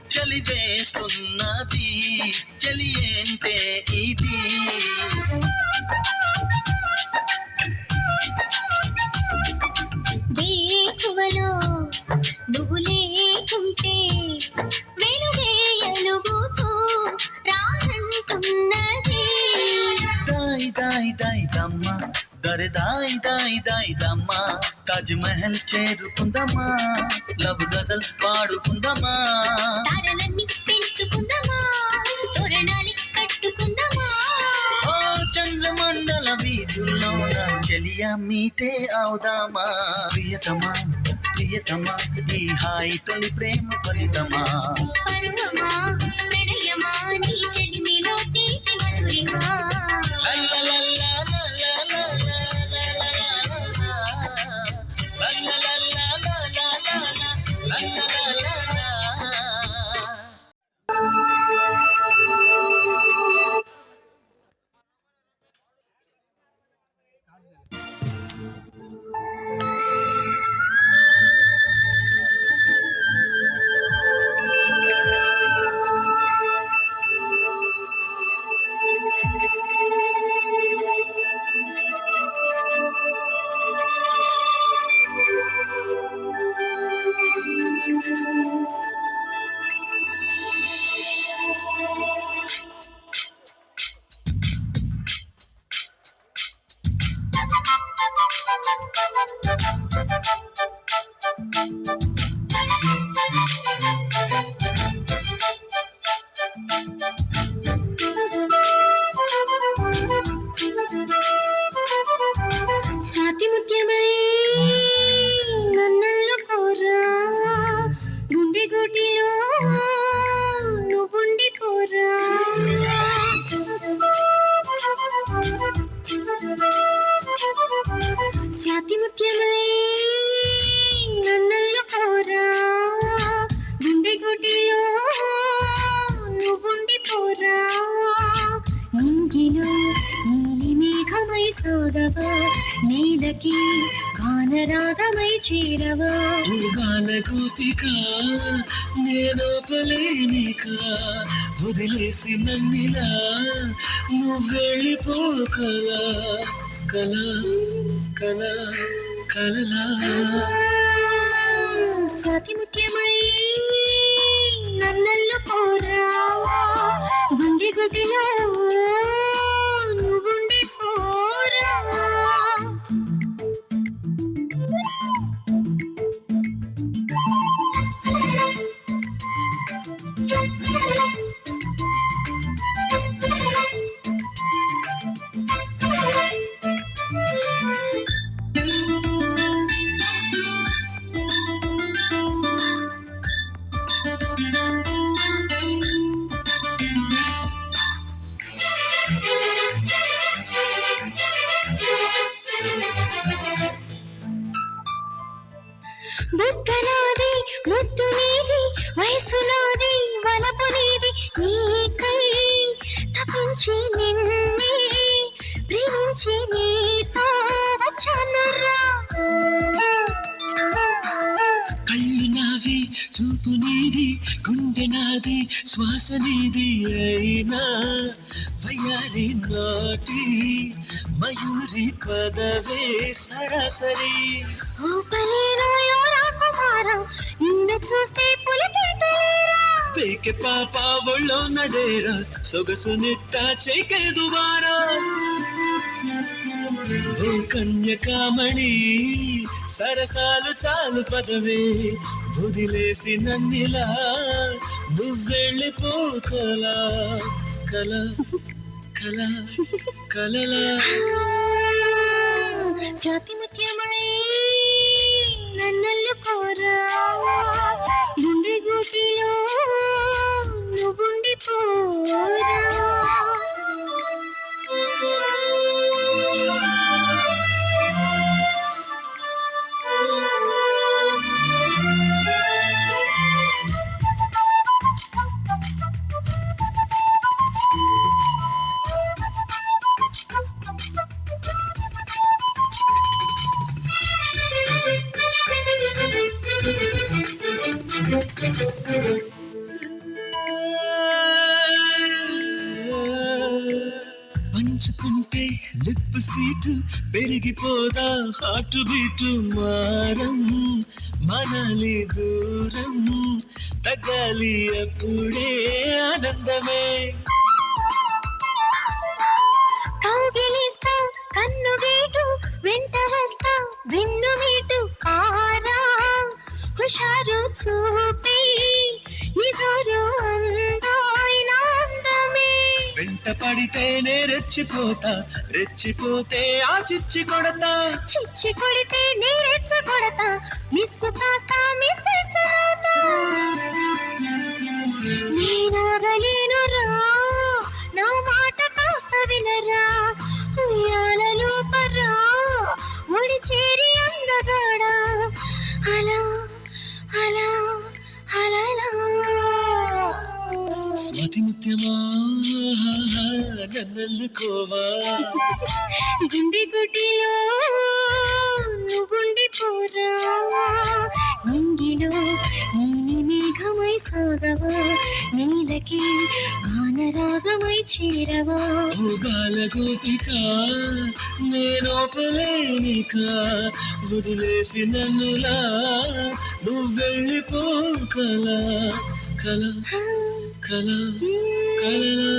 చలి వేస్తున్నది చలి ఏంటే ఇది వేకువలో నువ్వు లేకుంటే వెలుగేయలుగుతూ రానంటున్నది దాయి దాయి దాయి దమ్మ దరే దాయి దాయి దాయి దమ్మ తాజ్ మహల్ చేరుకుందమా లవ్ గజల్ పాడుకుందమా తారలన్నీ పెంచుకుందామా తోరణాలు కట్టుకుందామా ఓ చంద్రమండల వీధుల్లోన చెలియా మీటే అవుదామా ప్రియతమా ప్రియతమా ఈ హాయి తొలి ప్రేమ ఫలితమా పరువమా ప్రణయమా నీ చెలిమిలో తీపి మధురిమా పోరా నింగిలో నీలి మేఘమై సాగవా నీలకి గానరాగమై చేరవా గాన గోపిక నేనోపలేనిక వదిలేసి నన్నిలా నువ్వెళ్ళిపోకలా కల కల కలలా స్వాతి ముఖ్యమై నన్నల్లు పోరా గుండె గుడిలో నువ్వుండి పోరా బుగ్గనాది ముద్దు నీది వయసు నాది వలపు నీది నీకై తపించి నిన్నే ప్రేమించి నీతో వచ్చానురా కళ్ళు నావి చూపు నీది గుండె నాది శ్వాస నీది అయినా వయ్యారి నాటి మయూరి పదవే సరాసరి ఊపలేను యోరా కుమార నిన్ను చూస్తే పులికింతలేరా పేకె పాప ఒళ్ళో నడేరా సొగసు నిట్ట చేకే దువారా ఓ కన్యకామణి సరసాలు చాలు పదవే వదిలేసి నన్నిలా నువ్వెళ్ళిపోకలా కల కల కలలా స్వాతి ముఖ్యమై నన్నల్లు కోరా గుండె గుటిలో నువ్వుండి పోరా పంచుకుంటే లిప్ సీటు పెరిగిపోదా హార్ట్ బీటు మారం మనలి దూరం తగాలి అప్పుడే ఆనందమే కౌగిలిస్తా కన్ను వీటు వెంట వస్తా వెన్ను మీటు కారా హుషారు చూపి నిజోరు అందాయిన అందమే వెంట పడితేనే రెచ్చిపోతా రెచ్చిపోతే ఆ చిచ్చి కొడతా చిచ్చి కొడితే నేరెచ్చ కొడతా మిస్సు కాస్తా మిస్సెస్సునవుతా నేనాగలేను రా నా మాట కాస్త వినరా ఉయ్యాలలో పర్రా ఒడి చేరి అందగాడా అలా అలా అలలా స్వాతి ముత్యమా నన్నల్లుకోవా గుండె గుడిలో నువ్వుండి పోరా నింగిలో నీలి మేఘమై సాగవా నీలకి గానరాగమై చేరవా గాల గోపిక నేనోపలేనిక వదిలేసి నన్నులా నువ్వెళ్ళిపోకలా కల కల కలలా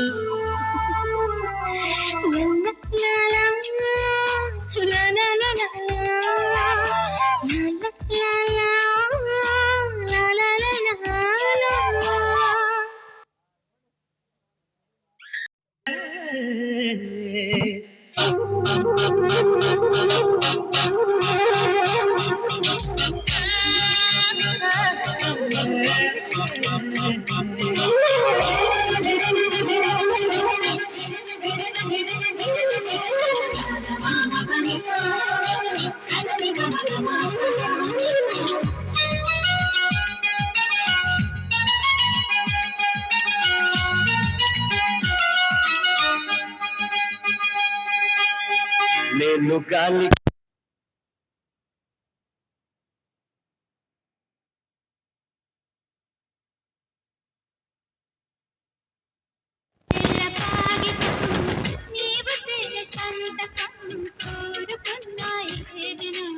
నేను గాలి నీవు తెర సంతకం కోరుకున్నా ఏ దినం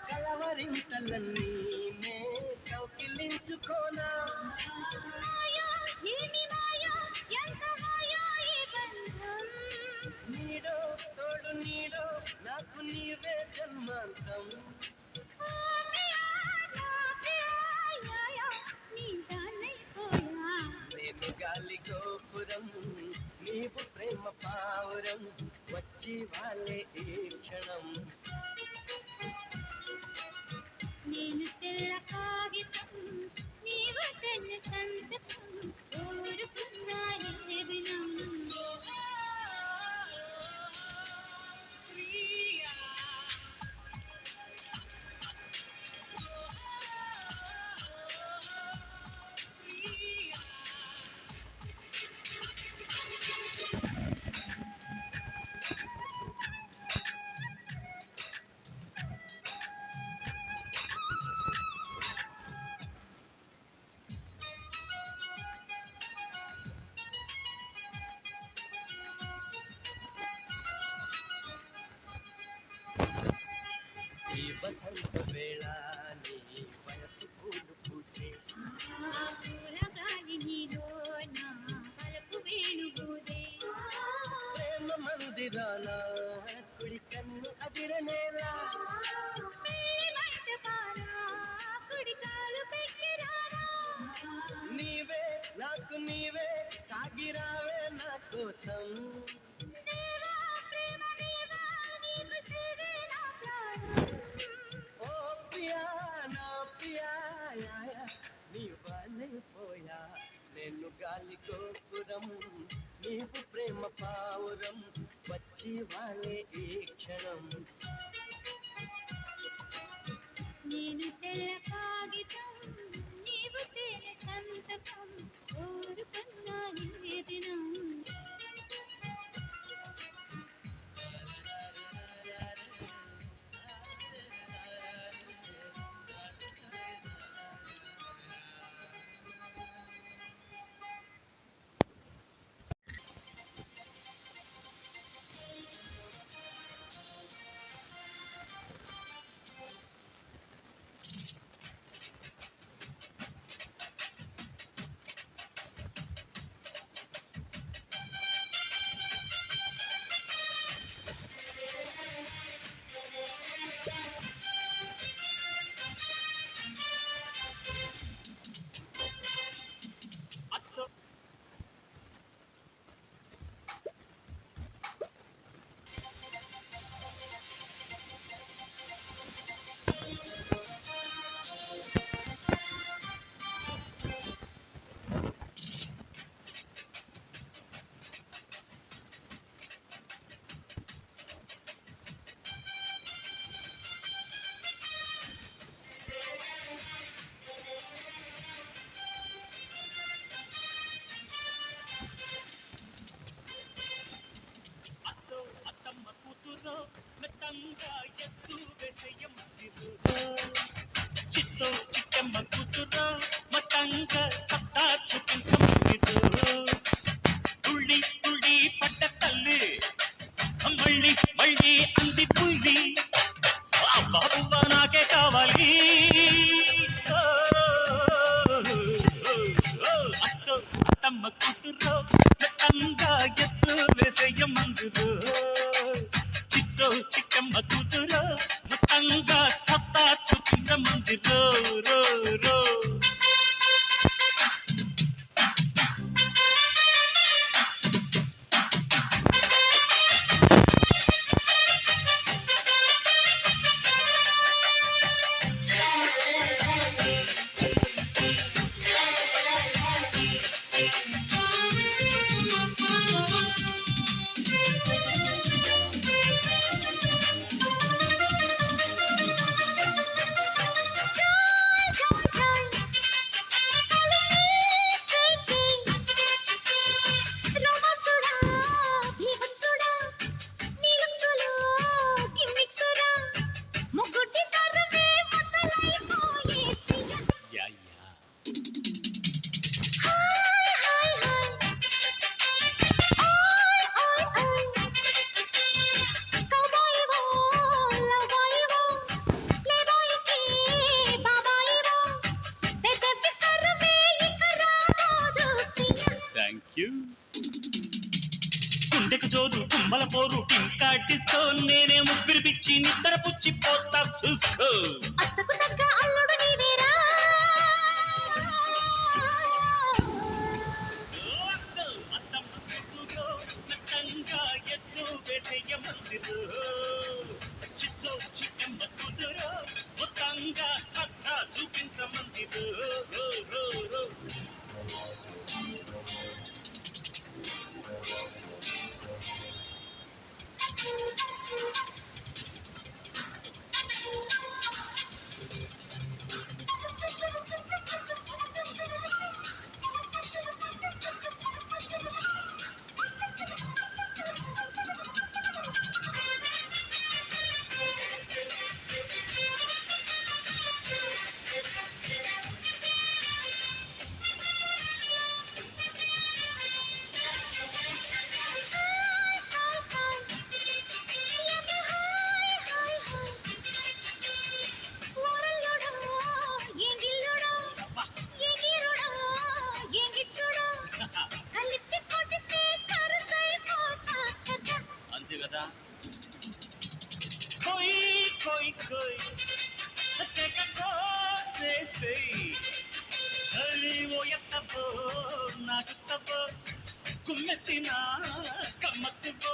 కలవరింతలన్నీ నే కౌకిలించుకోనా నీడో తోడు నీడో నాకు నీవే జన్మాంతం నేను గాలి గోపురం నీవు ప్రేమ పావురం వచ్చి వాళ్ళే ఈ క్షణం నేను తెల్ల కాగితం నీవు తెల్ల సంతకం కోరుకున్నా ఏ దినం ఈ వసంత వేళ నీ వయసు పూలు పూసే పూల గాలి నీలో నా పలుపు వేణుగూదే ప్రేమ మందిరాన కుడి కన్ను అదిరనేలా కుడికాలు పెట్టిరారా నీవే నాకు నీవే సాగిరావే నా కోసం దేవా ప్రేమ దేవా నీకు సేవే నా ప్రాణం ఓ ప్రియా నా ప్రియా నీ వాళ్ళైపోయా నేను గాలి గోపురం నీవు ప్రేమ పావురం వచ్చి వాళ్ళే ఈ క్షణం నేను తెల్ల కాగితం నీవు తెల్ల సంతకం కోరుకున్నా ఏ దినం అత్తమ్మ కూతురు మెత్తంగా ఎత్తు వేసేయమ్మ చిట్టో చిట్టమ్మ కూతురో మొత్తంగా సత్తా చూపించమంది రో రో రో గుండెకు జోరు కుమ్మల పోరు ఇంకా డిస్కో నేనే ముగ్గురు పిచ్చి నిద్ర పుచ్చి పోతా చూసుకో అత్తకు తగ్గ అల్లుడు నీవేరా ఎత్తు వేసేయ మందిరు చిత్తో చిట్టమ్మ కూతురు మొత్తంగా సత్తా చూపించమందిరు రో రో రో కుమ్మెత్తినా కమ్మత్తివో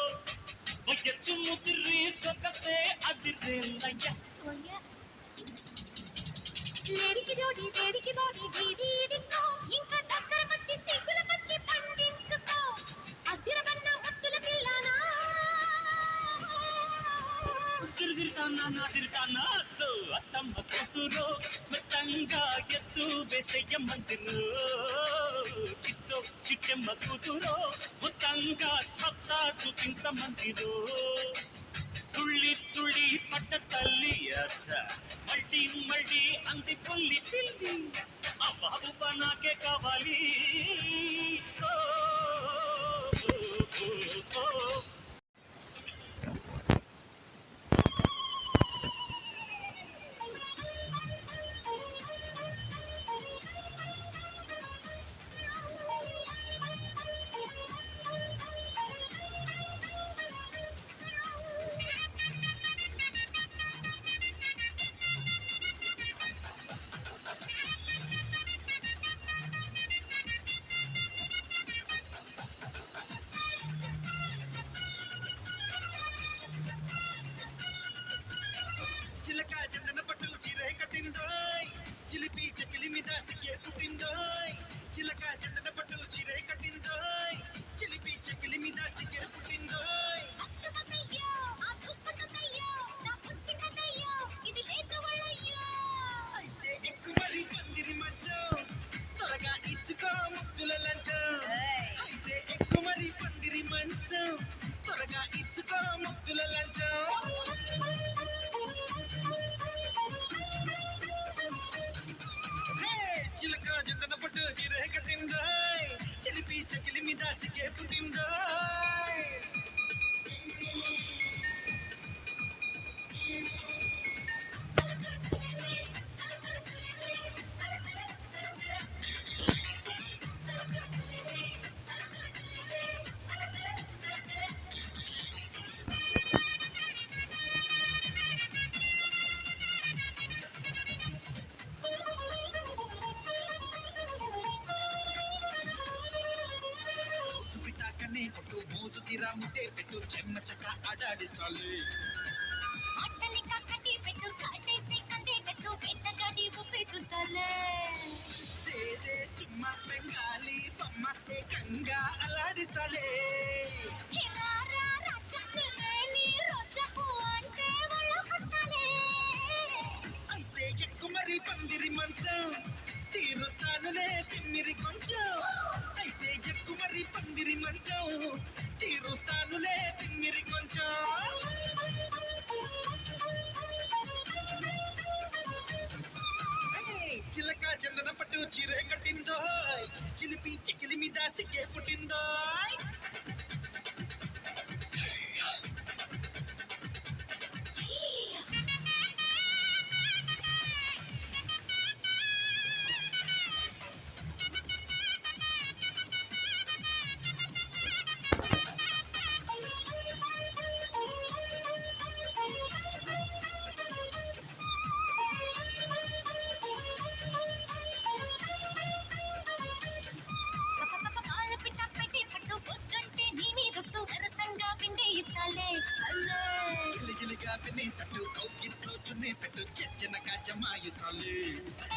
వయస్సు ముదిరి సొగసే అదిరేలయ్య లేడికి జోడి వేడికి బాడీ దీది దిక్కో ఇంకా దగ్గర వచ్చి సిగ్గుల వచ్చి పండించుకో అద్దిరవన్న ముద్దుల పిల్లనా తిరుగుతానా నా తిరుగుతానా అత్తో అత్తమ్మ కూతురు మొత్తంగా ఎత్తు వేసేయ మందిరు చిత్తో చిట్టమ్మ కూతురు మొత్తంగా సత్తా చూపించమందిరు తుళ్ళి తుళ్ళి పట్ట తల్లి అత్త మళ్ళీ మళ్ళీ అంది పుల్లి పిల్లి ఆ బాబు నాకే కావాలి ఓ ఓ ఓ చిలక చందన పట్టు చీరే కట్టిందోయ్ చిలిపి చెకిలి మీద సిగ్గే పుట్టిందోయ్ చిలక చందన పట్టు చీరే కట్టిందోయ్ చిలిపి చెకిలి మీద సిగ్గే పుట్టిందోయ్ అత్తమయ్యో ఆ దుఃఖతయ్యో నా పుచ్చి కదయ్యో ఇది లేదు వళ్ళయ్యో అయితే ఎక్కువ మరి పందిరి మంచం త్వరగా ఇచ్చుకో ముద్దుల లంచం అయితే ఎక్కువ మరి పందిరి మంచం త్వరగా ఇచ్చుకో ముద్దుల లంచం చిలక జంటన పట్టు చీరే కట్టిందోయ్ చిలిపి జరా ముట్టే పెట్టు చెమ్మ చక్క ఆడాడిస్తాలే అట్టలిక కట్టి పెట్టు కాటేసి కందేటట్టు వెంటగాడి ఊపి చూస్తాలే తేజే చుమ్మ బెంగాలీ బొమ్మ ఏకంగా అల్లాడిస్తాలే హిరారా రాచకులేని రోజపు అంటే ఒళ్ళకొస్తాలే అయితే ఎక్కు మరి పందిరి మంచం తీరుస్తానులే తిమ్మిరి కొంచెం అయితే ఎక్కు మరి పందిరి మంచం తీరుస్తానులే తిమ్మిరి కొంచెం చిలక చందన పట్టు చీరే కట్టిందో చిలిపి చికిలి మీద సిగ్గే పుట్టిందో కాళ్ళ పిట్ట పెట్టి పట్టు పొద్దుంటే నీ మీదొట్టు సరసంగా విందే ఇస్తాలే అల్లే గిలిగిలిగా పిన్ని తట్టు కౌకిట్లో చున్ని పెట్టు చిన్నగా జమాయిస్తాలే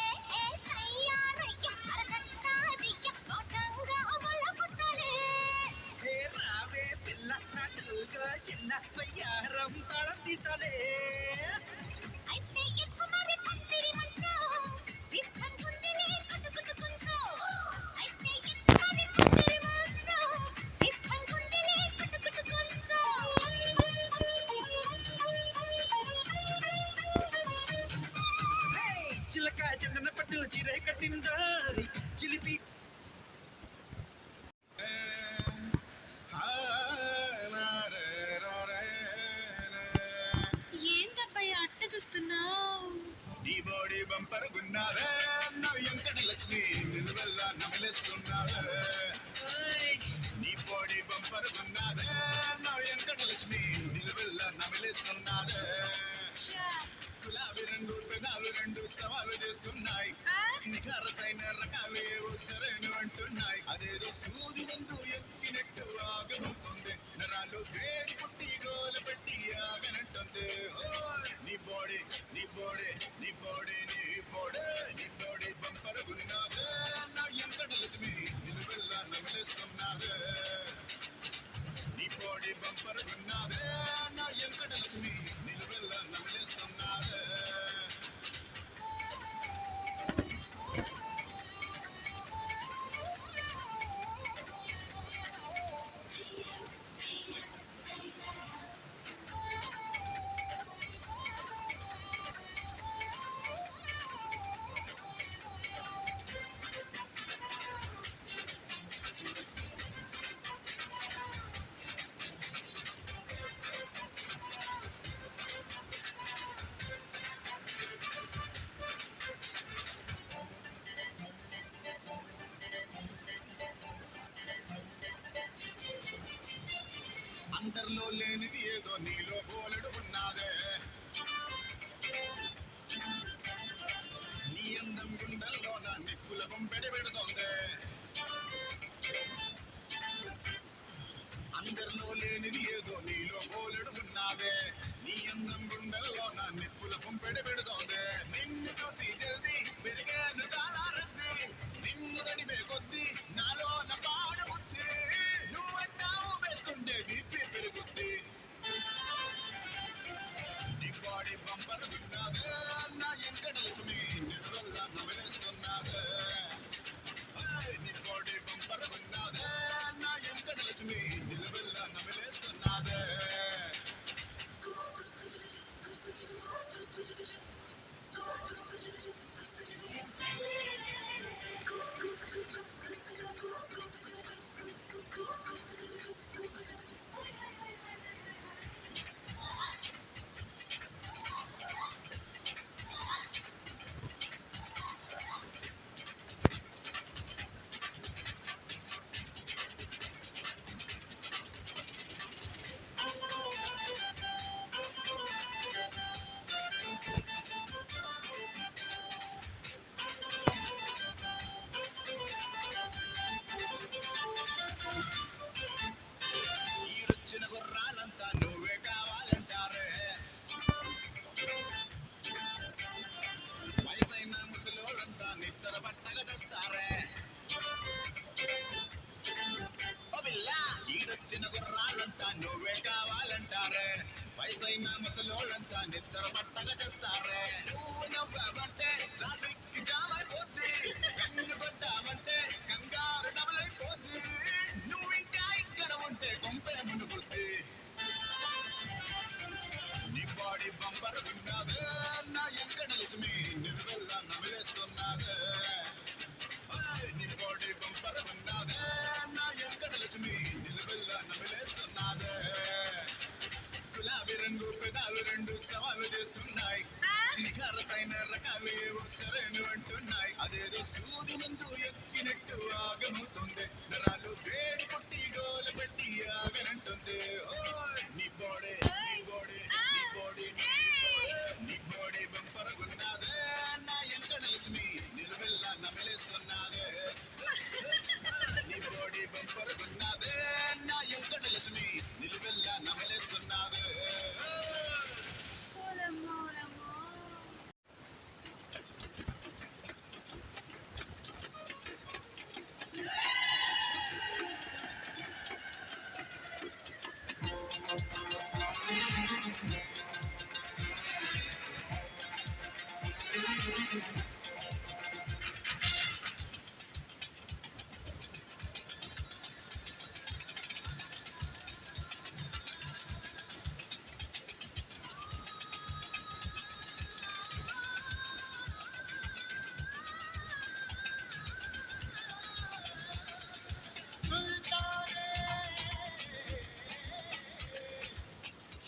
ఏ ఏ తయ్యారయ్య అరగస్తాదియ్య తోటంగా ఒళ్ళకొస్తాలే హే రావే పిల్ల నటుగా చిన్న వయ్యారం తాళం తీస్తాలే అయితే ఎక్కు మరి పందిరి మంచం సిద్ధంగుందిలే కట్టుకుట్టు కొంచెం అయితే ఎక్కు మరి పందిరి మంచం సిద్ధంగుందిలే కట్టుకుట్టు కొంచెం చిలక చందన పట్టు చీరే కట్టిందో చిలిపి ఏందబ్బయ్య అట్ట చూస్తున్నావు? నీ బాడీ బంపర్ గున్నారే నవ్వు ఎంకట లక్ష్మి నిలువెల్ల నమలేసుకున్నావే నీ బాడీ బంపర్ గున్నారే నవ్వు ఎంకట లక్ష్మి నిలువెల్ల నమలేసుకున్నారే గులాబీ రెండు పెదాలు రెండు సవాలు చేస్తున్నాయి నిఖారసైన రకాలేవో సరైన అంటున్నాయి అదేదో సూది వందు ఎక్కినట్టు ఆగనుంటుంది నరాలు వేడి పుట్టి గోలు పెట్టి ఆగనంటుంది నీ బాడీ నీ బాడీ నీ బాడీ నీ బాడీ నీ బాడీ బంపర్ గున్నాదే నా ఎంకట లక్ష్మి నిలువెల్ల నమలేసుకున్నాదే నీ బాడీ బంపర్ గున్నాదే నా ఎంకట లక్ష్మి నిలువెల్ల నమలేసుకున్నాదే అందరిలో లేనిది ఏదో నీలో బోలెడు ఉన్నాదే నీ అందం గుండెల్లో నా నిప్పుల పంపెడి పెడుతోందే అందరిలో లేనిది ఏదో నీలో బోలెడు ఉన్నాదే నీ అందం గుండెల్లో నా నిప్పుల పంపెడి పెడుతోందే నిన్ను చూసి జల్దీ పెరిగాను కాలారద్ది నిన్ను తడిమే కొద్ది నాలో నా పాడబుద్ధి నువ్వంటావు వేస్తుంటే బీపీ పెరుగుద్ది సింహాలు రెండు సవాలు చేస్తున్నాయి, నిఖారసైన రకాలు ఏవో సరైన అంటున్నాయి. అదేదో సూది ముందు ఎక్కినట్టు ఆగమవుతుంది, నరాలు వేడి పుట్టి గోలు పెట్టి ఆగనంటుంది. నీ బోడే నీ బోడే నీ బోడే నీ బోడే బంపరగున్నాదే, నా ఎంట లక్ష్మి నిలువెల్లా నమిలేస్తున్నాదే. నీ బోడే బంపరగున్నాదే, నా ఎంట లక్ష్మి నిలువెల్లా నమిలేస్తున్నాదే.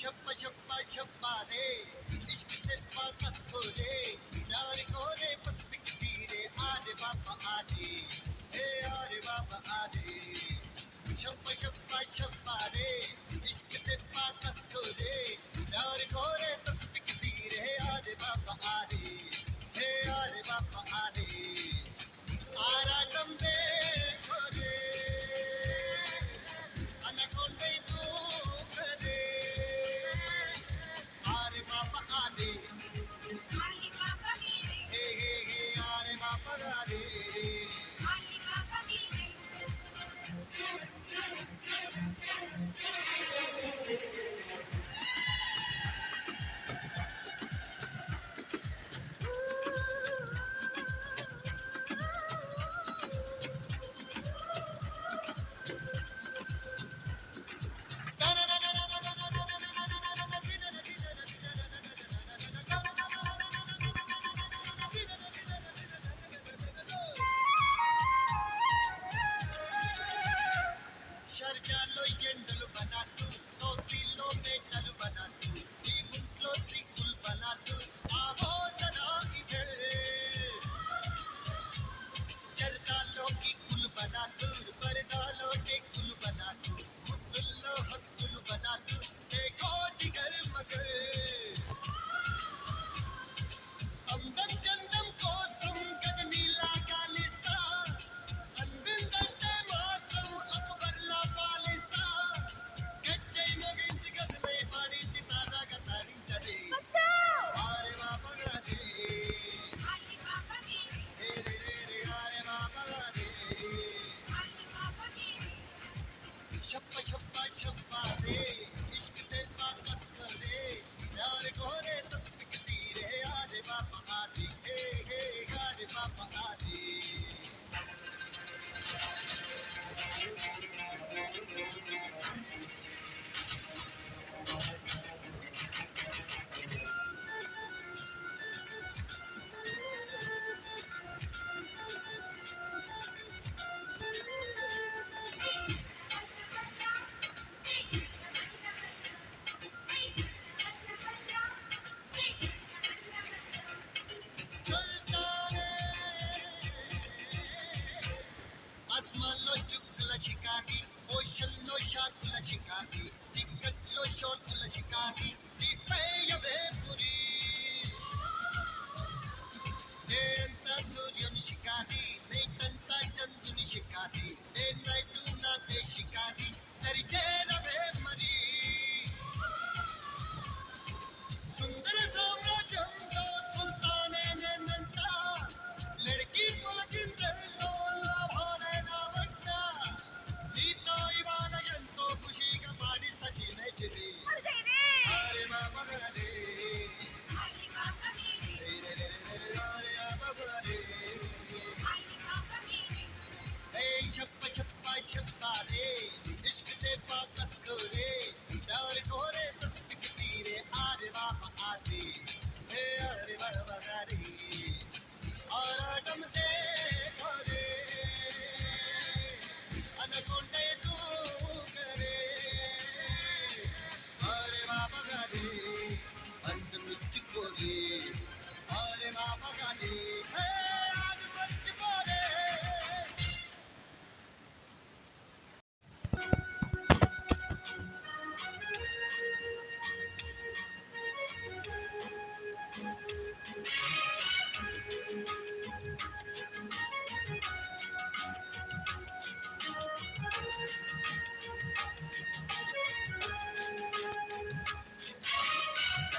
शप्पा शप्पा शप्पा रे इश्क से पाकस खोले यार कोरे पसपिक तीरे आरे बाबा आरे हे आरे बाबा आरे शप्पा शप्पा शप्पा रे इश्क से पाकस खोले यार कोरे पसपिक तीरे आरे बाबा आरे हे आरे बाबा आरे आरा कमदे खोरे अनकोंडे तू करे आरे बाबा आरे आली बाबा मीरे हे हे हे आरे बाबा आरे आली बाबा मीरे షర్జాలో ఎండలు బనాటు సోతిలో మేటలు బనాటు ఈ ముంట్లో సిక్కులు బనాటు ఆ భోజన ఇదే జర్దాలో కిక్కులు బనాటు పరదాలో టెక్కులు బనాటు ముద్దుల్లో హక్కులు బనాటు ఏ కోచి గర్మగల్ అందం చందం కోసం గజనీలా కాలిస్తా అందిందంటే మాత్రం అక్బర్లా పాలిస్తా గజ్జై మోగించి గజలై పాడించి తాజాగా తరించదే ఆరే బాబా గారే ఆలి బాబా మీరే హే రే రే రే ఆరే బాబా గారే ఆలి బాబా మీరే शप्पा शप्पा शप्पा रे इश्क ते पाकस करे यार कोरे तस्बिक तीरे आरे बाबा आरे हे हे आरे बाबा आरे ఆస్మాన్లో చుక్కల చికారి ఓషన్లో షాట్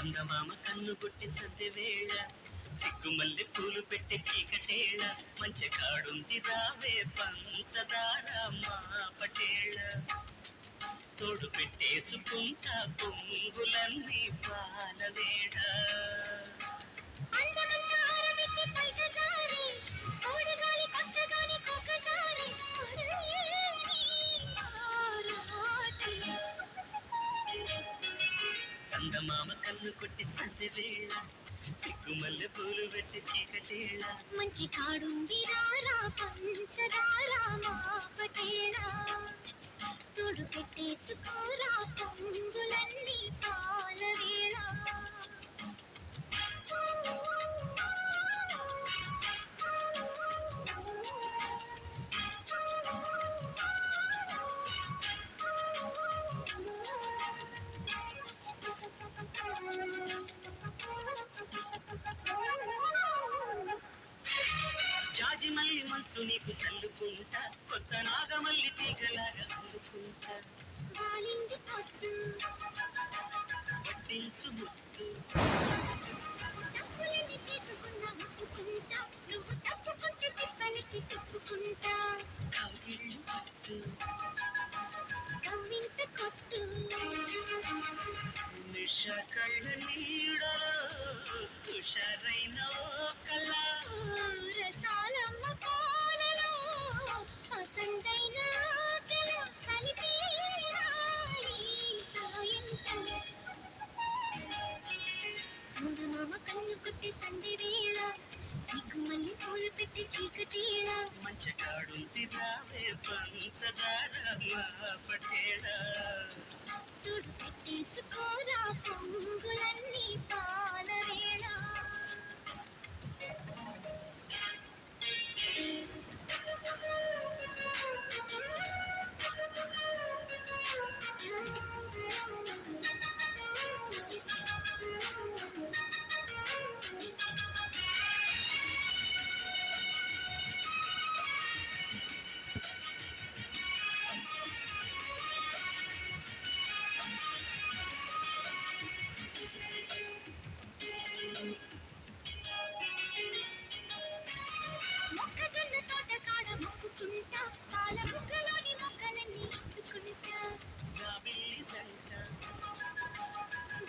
చందమామ కన్ను కొట్టి సంధ్య వేళ సిగ్గుమల్లె పూలు పెట్టి చీకటేళ మంచి కాడుంది రావే పంచదార మా పటేళ తోడు పెట్టేసుకుంటా పొంగులన్నీ పాలవేళ చందమామ కన్ను కొట్టి సంధ్య వేళ సిగ్గుమల్లె పూలు పెట్టి చీకటేళ మంచి కాడుంది రారా పంచదారా మా పటేరా తోడు పెట్టేసుకోరా పొంగులన్నీ పాలవేరా జాజి మల్లి మంచు నీకు చల్లుకుంటా కొత్త నాగమల్లి తీగలాగా అల్లుకుంటా వాలింది పొద్దు పట్టించు ముద్దు తప్పులని చేసుకున్నా ముట్టుకుంటా నువ్వు తప్పుకుంటే తిప్పలకి తప్పుకుంటా కౌగిళ్ళు పట్టు కవ్వింత కొట్టు నిష కళ్ళ నీడలో హుషారైన ఓ కళ రసాలమ్మ పాలలో పసందైన ఆకల కలిపి సాయంత్రం చందమామ కన్ను కొట్టి సంధి వేళ సిగ్గుమల్లి పూలు పెట్టి చీకటేళ మంచి కాడుంది రావే పంచదార మా పటేళ తోడు పెట్టేసుకోరా పొంగులన్నీ పాలవేళ మొక్కజొన్న తోట కాడ మొక్కుకుంటా పాల బుగ్గలోని మొక్కలన్నీ ఇచ్చుకుంటా జాబిల్లి జంట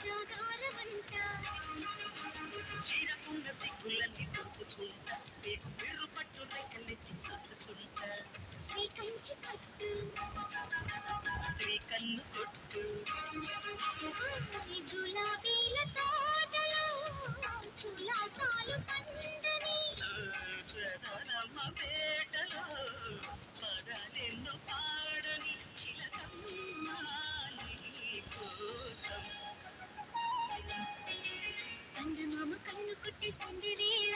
జాగారమంటా చీరకున్న సిగ్గులన్నీ పంచుకుంటా నీకు బిర్రు పట్టు రెక్కలెత్తి చూసుకుంటా శ్రీ కంచి పట్టు స్త్రీ కన్ను కొట్టు గులాబీల తోటలో చులాసాలు పండని ప్రధానమ్మ పేటలో పదాలెన్నో పాడని చిలకమ్మ నీ కోసం చందమామ కన్ను కొట్టి సంధి వేళ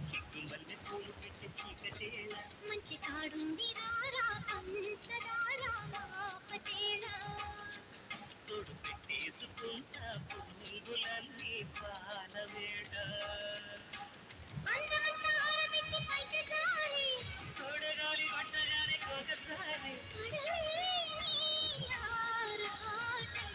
సిగ్గుమల్లె పూలు పెట్టి చీకటేళ మంచి కాడుంది రారా పంచదారా మా పటేరా తోడు పెట్టేసుకుంటా పొంగులన్నీ పాలవేళ అందమంతా ఆరబెట్టి పైకి జారి తోడగాలి పట్టగానే ఒకసారి అడలేని ఆరాటం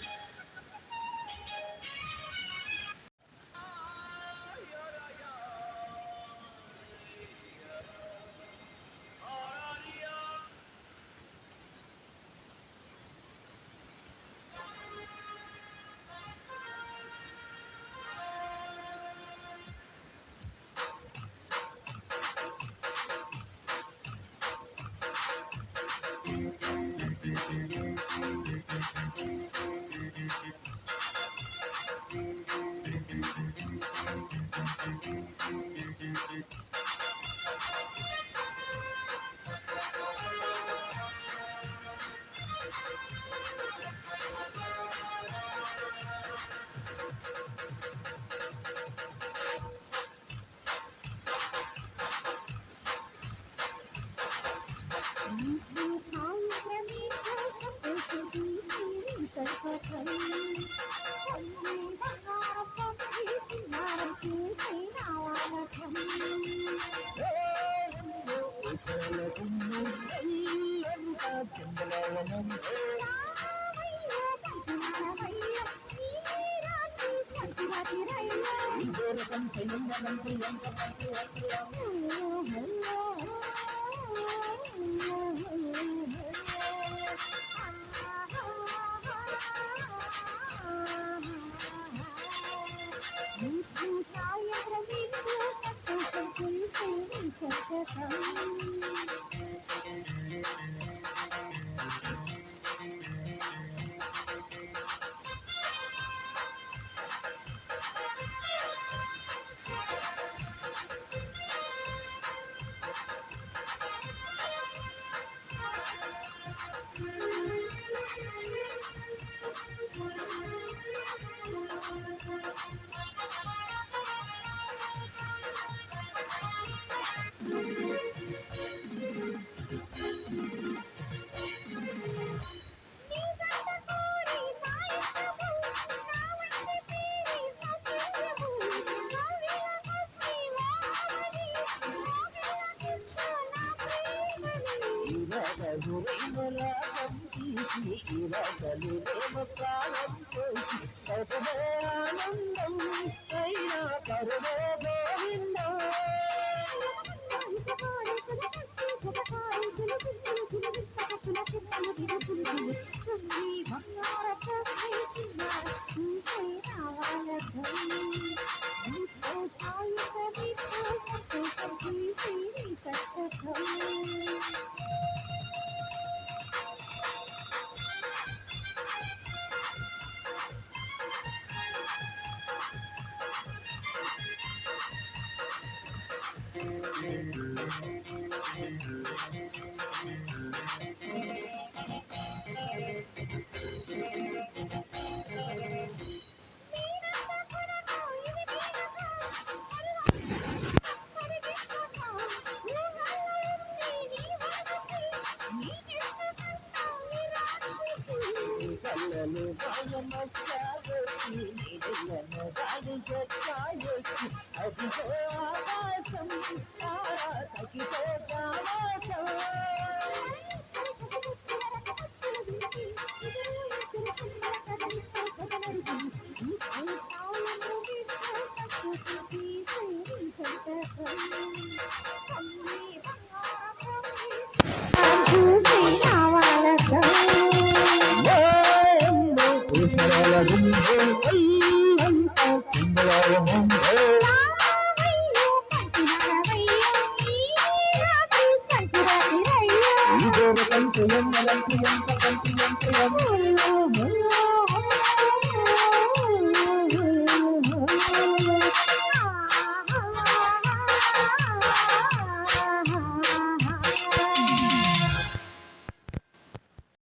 ఓయమ్మో, ఉసరాల గుండె,